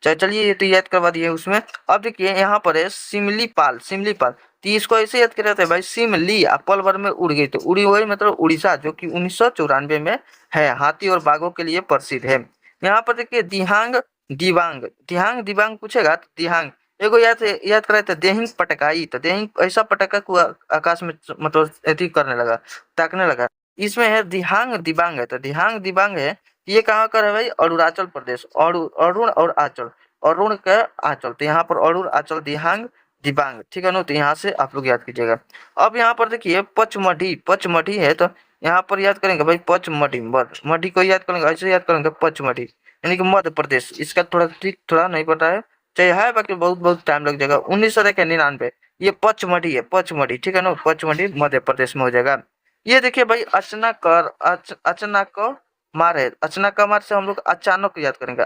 चलिए ये तो याद करवा दिए उसमें। अब देखिए यहाँ पर है सिमलीपाल, तो इसको ऐसे याद कर थे भाई, सिमली पल भर में उड़ गई, तो उड़ी हुई मतलब उड़ीसा, जो कि 1994 में है, हाथी और बाघों के लिए प्रसिद्ध है। यहाँ पर देखिए दिहांग पूछेगा, तो दिहांग एगो याद कराए थे देहिंग पटकाई, तो देहिंग ऐसा पटका को आकाश में मतलब अथी करने लगा, ताकने लगा। इसमें है दिबांग है, तो दिबांग है, ये कहाँ कर है भाई, अरुणाचल प्रदेश, अरुण और आंचल, अरुण का आंचल, तो यहाँ पर अरुण आंचल दिबांग, ठीक है ना, तो यहाँ से आप लोग याद कीजिएगा। अब यहाँ पर देखिए पचमढ़ी है, तो यहाँ पर याद करेंगे भाई पचमढ़ी, मढ़ी को याद करेंगे, ऐसे याद करेंगे पचमढ़ी, यानी कि मध्य प्रदेश। इसका थोड़ा ठीक थोड़ा नहीं पता है, चाहे है बाकी बहुत टाइम लग जाएगा। 1999 ये पचमढ़ी, ठीक है ना, पचमढ़ी मध्य प्रदेश में हो जाएगा। ये देखिए भाई अचानक मार है, अचानक मार से हम लोग अचानक याद करेंगे,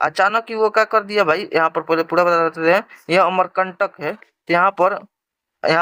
अचानक ही वो क्या कर दिया भाई, यहाँ पर पहले पूरा बता देते हैं। यह अमरकंटक है, तो यहाँ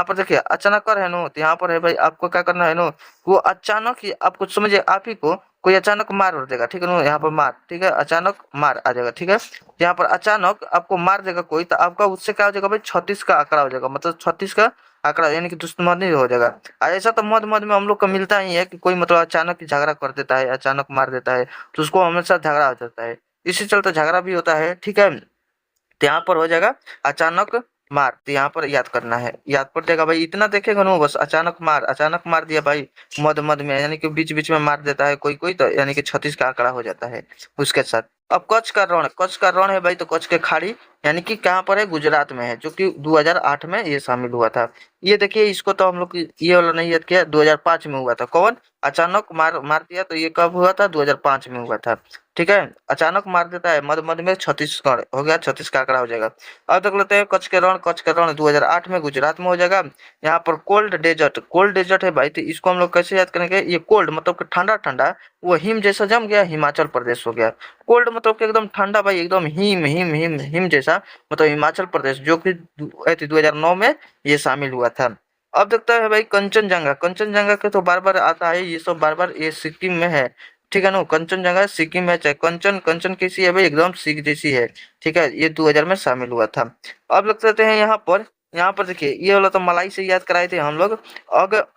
पर देखिए अचानक कर है नो, तो यहाँ पर है भाई आपको क्या करना है नो, वो अचानक ही आपको समझिए, आप ही को कोई अचानक मार और देगा, ठीक है ना, यहाँ पर मार, ठीक है, अचानक मार आ जाएगा, ठीक है। यहाँ पर अचानक आपको मार देगा कोई, तो आपका उससे क्या हो जाएगा भाई, 36 का आंकड़ा हो जाएगा, मतलब 36 का आंकड़ा यानी कि दुश्मनी हो जाएगा। ऐसा तो मध्य मध्य में हम लोग को मिलता ही है कि कोई मतलब अचानक ही झगड़ा कर देता है, अचानक मार देता है, तो उसको हमेशा झगड़ा हो जाता है, इसी चलते झगड़ा भी होता है, ठीक है। तो यहाँ पर हो जाएगा अचानक मार, तो यहाँ पर याद करना है, याद पड़ जाएगा भाई, इतना देखेगा ना बस, अचानक मार दिया भाई, मध्य मध्य में यानी कि बीच बीच में मार देता है कोई कोई, तो यानी कि 36 का आंकड़ा हो जाता है उसके साथ। अब कच्छ का रण है भाई, तो कच्छ के खाड़ी यानी कि कहाँ पर है, गुजरात में है, जो कि 2008 में ये शामिल हुआ था। ये देखिए, इसको तो हम लोग ये वाला नहीं याद किया, 2005 में हुआ था, कौन अचानक मार दिया, तो ये कब हुआ था, 2005 में हुआ था, ठीक है। अचानक मार देता है, मध्य मध्य में 36 हो गया, 36 का आंकड़ा हो जाएगा। अब देख लेते हैं कच्छ के रण 2008 में गुजरात में हो जाएगा। यहाँ पर कोल्ड डेजर्ट है भाई, तो इसको हम लोग कैसे याद करेंगे, ये कोल्ड मतलब कि ठंडा ठंडा, वो हिम जैसा जम गया, हिमाचल प्रदेश हो गया। कोल्ड मतलब कि एकदम ठंडा भाई, एकदम हिम हिम हिम हिम जैसा, मतलब हिमाचल प्रदेश, जो कि 2009 में ये शामिल हुआ था। अब देखता है भाई कंचनजंगा के तो बार बार आता है, ये सब बार बार, ये सिक्किम में है, ठीक है ना, कंचनजंगा सिक्किम में, चाहे कंचन कंचन कैसी है भाई, एकदम सीख जैसी है, ठीक है, ये 2000 में शामिल हुआ था। अब लग सकते हैं यहाँ पर देखिए, ये वाला तो मलाई से याद कराए थे हम लोग,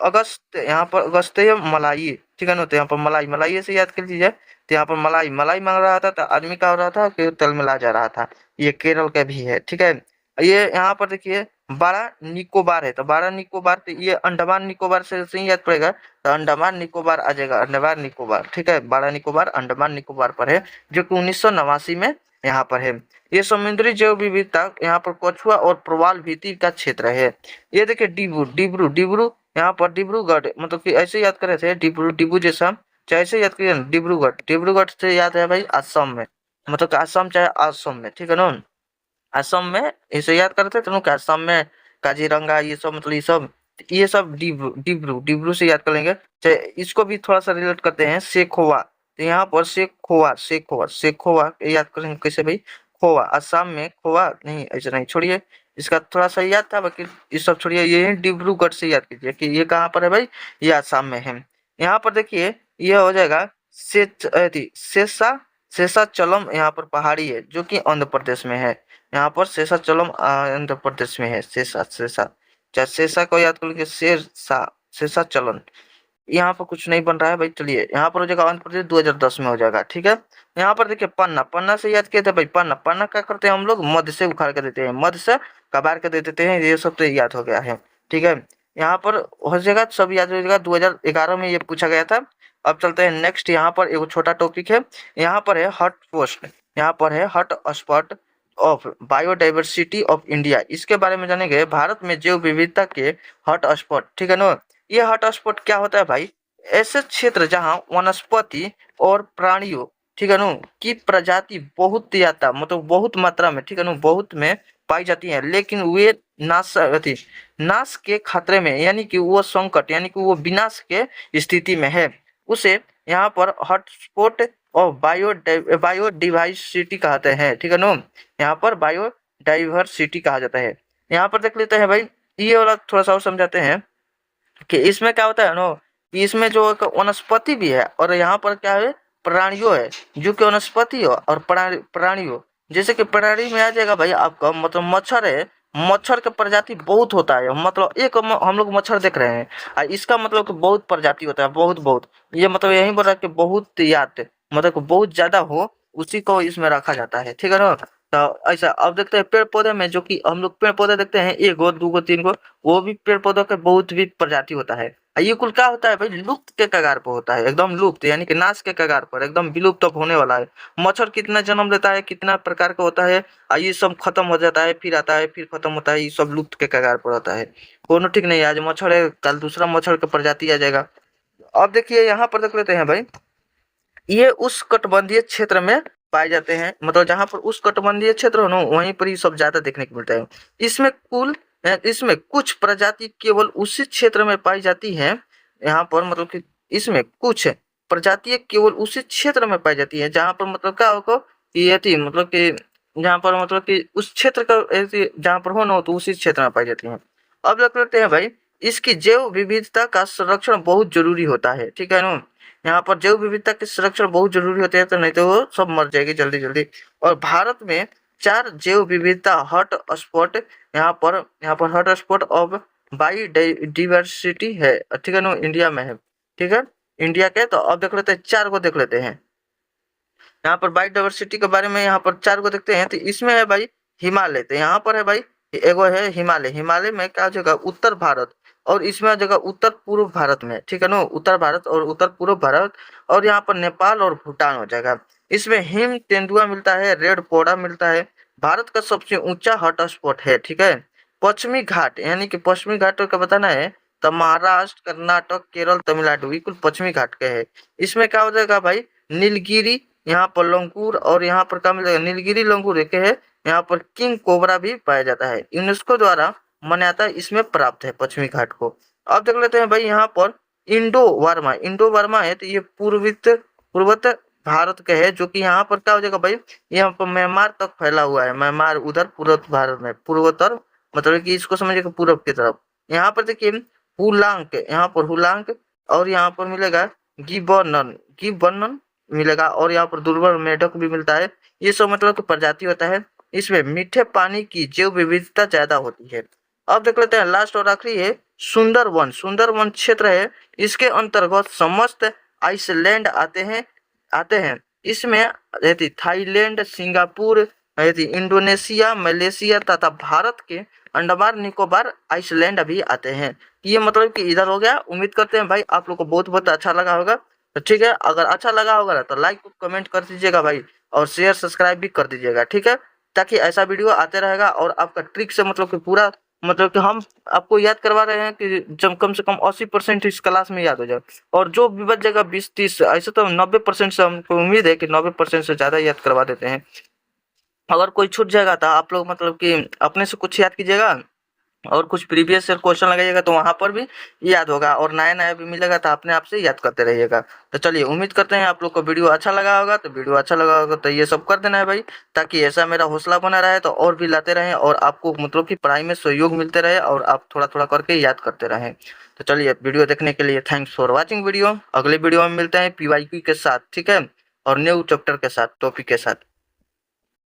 अगस्त, यहाँ पर अगस्त मलाई, ठीक है ना, तो यहाँ पर मलाई से याद कर लीजिए, तो यहाँ पर मलाई मांग रहा था, तो आदमी का हो रहा था कि तलमिला जा रहा था, ये केरल का भी है, ठीक है। ये यहाँ पर देखिए बारह निकोबार है, तो बारह निकोबार, तो ये अंडमान निकोबार से ही याद पड़ेगा, तो अंडमान निकोबार आ जाएगा, अंडमान निकोबार, ठीक है, बारह निकोबार अंडमान निकोबार पर है, जो कि 1989 में यहाँ पर है। ये समुद्री जैव विविधता, यहाँ पर कछुआ और प्रवाल भीति का क्षेत्र है। ये देखिए डिब्रू, यहाँ पर डिब्रूगढ़, मतलब कि ऐसे याद करे थे, डिब्रू जैसा, चाहे ऐसे याद करिए, डिब्रूगढ़ से याद है भाई असम में, मतलब कि असम चाहे असम में, ठीक है ना, असम में इसे याद करते थे लोग, असम में काजीरंगा, ये सब मतलब ये सब डिब्रू से याद कर लेंगे। चाहे इसको भी थोड़ा सा रिलेट करते हैं, सेखोवा, तो यहाँ पर सेखोवा याद करेंगे कैसे भाई, खोवा, असम में खोवा नहीं, ऐसा नहीं, छोड़िए, इसका थोड़ा सा याद था, बाकी ये सब छोड़िए, ये डिब्रूगढ़ से याद कीजिए कि ये कहाँ पर है भाई, ये असम में है। यहाँ पर देखिए, ये हो जाएगा शेषा शेषाचलम, यहाँ पर पहाड़ी है, जो कि आंध्र प्रदेश में है। यहाँ पर शेषाचलम आंध्र प्रदेश में है, शेषा चाहे शेषा को याद कर लीजिए, शेषाचलन, यहाँ पर कुछ नहीं बन रहा है भाई, चलिए यहाँ पर हो जाएगा आंध्र प्रदेश, 2010 में हो जाएगा, ठीक है। यहाँ पर देखिए पन्ना से याद किए थे भाई, पन्ना क्या करते हैं हम लोग, मध्य से उखाड़ कर देते हैं, मध्य से कबार कर देते हैं, ये सब तो याद हो गया है, ठीक है। यहाँ पर हो जाएगा, सब याद हो जाएगा, 2011 में ये पूछा गया था। अब चलते हैं नेक्स्ट, यहाँ पर एक छोटा टॉपिक है, यहाँ पर है हॉट पोस्ट, यहाँ पर है hot spot of biodiversity of India, इसके बारे में जानेंगे, भारत में जैव विविधता के हॉट स्पॉट, ठीक है ना। ये हॉट स्पॉट क्या होता है भाई, ऐसे क्षेत्र जहाँ वनस्पति और प्राणियों, ठीक है ना, की प्रजाति बहुत ज्यादा, मतलब बहुत मात्रा में, ठीक है ना, बहुत में पाई जाती है, लेकिन वे नाश के खतरे में, यानी कि वो संकट, यानी कि वो विनाश के स्थिति में है, उसे यहाँ पर हॉटस्पॉट और बायोडाइवर्सिटी कहते हैं, ठीक है ना, यहाँ पर बायोडाइवर्सिटी कहा जाता है। यहाँ पर देख लेते हैं भाई, ये वाला थोड़ा सा और समझाते हैं कि इसमें क्या होता है ना, कि इसमें जो एक वनस्पति भी है, और यहाँ पर क्या है, प्राणियों है, जो कि वनस्पति हो और प्राणियों, जैसे कि प्राणी में आ जाएगा भाई आपका, मतलब मच्छर है, मच्छर का प्रजाति बहुत होता है, मतलब एक हम लोग मच्छर देख रहे हैं, और इसका मतलब कि बहुत प्रजाति होता है, बहुत बहुत, ये मतलब यही बोल रहा है कि बहुत याद, मतलब कि बहुत ज्यादा हो, उसी को इसमें रखा जाता है, ठीक है ना। तो ऐसा अब देखते हैं पेड़ पौधे में, जो कि हम लोग पेड़ पौधे देखते हैं, एक गो दो गो तीन गो, वो भी पेड़ पौधों के बहुत भी प्रजाति होता है। ये कुल क्या होता है भाई, लुप्त के कगार पर होता है, एकदम लुप्त, यानी कि नाश के कगार पर, एकदम विलुप्त अब होने वाला है। मच्छर कितना जन्म लेता है, कितना प्रकार का होता है, ये सब खत्म हो जाता है, फिर आता है, फिर खत्म होता है, ये सब लुप्त के कगार पर होता है, कोनो ठीक नहीं है, आज मच्छर है, कल दूसरा मच्छर का प्रजाति आ जाएगा। अब देखिए यहाँ पर देख लेते हैं भाई, ये उष्णकटिबंधीय क्षेत्र में पाए जाते हैं, मतलब जहाँ पर उष्णकटिबंधीय क्षेत्र हो ना, वहीं पर ही सब ज्यादा देखने को मिलता है। इसमें कुछ प्रजाति केवल उसी क्षेत्र में पाई जाती है, यहाँ पर मतलब कि इसमें कुछ प्रजातियां केवल उसी क्षेत्र में पाई जाती है, जहाँ पर मतलब क्या होगा, ये थी मतलब कि जहाँ पर मतलब कि उस क्षेत्र का जहाँ पर हो ना, तो उसी क्षेत्र में पाई जाती है। अब देख लेते हैं भाई, इसकी जैव विविधता का संरक्षण बहुत जरूरी होता है, ठीक है ना। यहाँ पर जैव विविधता के संरक्षण बहुत जरूरी होते हैं, तो नहीं तो वो सब मर जाएगी जल्दी जल्दी। और भारत में 4 जैव विविधता हॉट स्पॉट यहाँ पर हॉट स्पॉट ऑफ बायोडाइवर्सिटी है, ठीक है ना, इंडिया में है, ठीक है, इंडिया के। तो अब देख लेते हैं 4 को देख लेते हैं। यहाँ पर बायोडाइवर्सिटी के बारे में यहाँ पर 4 को देखते हैं। तो इसमें है भाई हिमालय, तो यहाँ पर है भाई एगो है हिमालय। हिमालय में क्या जगह उत्तर भारत, और इसमें जगह उत्तर पूर्व भारत में, ठीक है ना, उत्तर भारत और उत्तर पूर्व भारत। और यहाँ पर नेपाल और भूटान हो जाएगा। इसमें हिम तेंदुआ मिलता है, रेड पौड़ा मिलता है। भारत का सबसे ऊंचा हॉट स्पॉट है, ठीक है। पश्चिमी घाट, यानी कि पश्चिमी घाट का बताना है तो महाराष्ट्र, कर्नाटक, केरल, तमिलनाडु बिल्कुल पश्चिमी घाट के है। इसमें क्या हो जाएगा भाई नीलगिरी, यहाँ पर लंगूर, और यहाँ पर क्या मिलेगा नीलगिरी लंगूर एक है। यहाँ पर किंग कोबरा भी पाया जाता है, यूनेस्को द्वारा मान्यता इसमें प्राप्त है पश्चिमी घाट को। अब देख लेते हैं भाई यहाँ पर इंडो वर्मा है, तो ये पूर्वोत्तर भारत के है, जो कि यहाँ पर क्या हो जाएगा भाई, यहाँ पर म्यांमार तक फैला हुआ है। म्यांमार उधर पूर्व भारत में, पूर्वोत्तर मतलब कि इसको समझिएगा पूर्व की तरफ। यहाँ पर देखिए हुलांग, यहाँ पर हुलांग, और यहाँ पर मिलेगा गिबनन मिलेगा, और यहाँ पर दुर्बल मेढक भी मिलता है। ये सब मतलब कि प्रजाति होता है। इसमें मीठे पानी की जैव विविधता ज्यादा होती है। अब देख लेते हैं लास्ट और आखिरी है सुंदरवन क्षेत्र है। इसके अंतर्गत समस्त आइसलैंड आते हैं। इसमें थाईलैंड, सिंगापुर, इंडोनेशिया, मलेशिया तथा भारत के अंडमान निकोबार आइसलैंड भी आते हैं। ये मतलब कि इधर हो गया। उम्मीद करते हैं भाई आप लोग को बहुत बहुत अच्छा लगा होगा। तो ठीक है, अगर अच्छा लगा होगा ना तो लाइक कमेंट कर दीजिएगा भाई, और शेयर सब्सक्राइब भी कर दीजिएगा, ठीक है, ताकि ऐसा वीडियो आते रहेगा। और आपका ट्रिक से मतलब कि पूरा मतलब कि हम आपको याद करवा रहे हैं कि जब कम से कम 80% इस क्लास में याद हो जाए, और जो भी बच जाएगा 20-30, ऐसे तो 90% से हमको उम्मीद है कि 90% से ज़्यादा याद करवा देते हैं। अगर कोई छूट जाएगा तो आप लोग मतलब कि अपने से कुछ याद कीजिएगा, और कुछ प्रीवियस ईयर क्वेश्चन लगाइएगा तो वहां पर भी याद होगा, और नया नया भी मिलेगा तो अपने आप से याद करते रहिएगा। तो चलिए, उम्मीद करते हैं आप लोग को वीडियो अच्छा लगा होगा। तो वीडियो अच्छा लगा होगा तो ये सब कर देना है भाई, ताकि ऐसा मेरा हौसला बना रहे, तो और भी लाते रहें, और आपको मतलब कि पढ़ाई में सहयोग मिलते रहे, और आप थोड़ा थोड़ा करके याद करते रहें। तो चलिए, वीडियो देखने के लिए थैंक्स फॉर वॉचिंग वीडियो। अगले वीडियो में मिलते हैं PYQ के साथ, ठीक है, और न्यू चैप्टर के साथ, टॉपिक के साथ।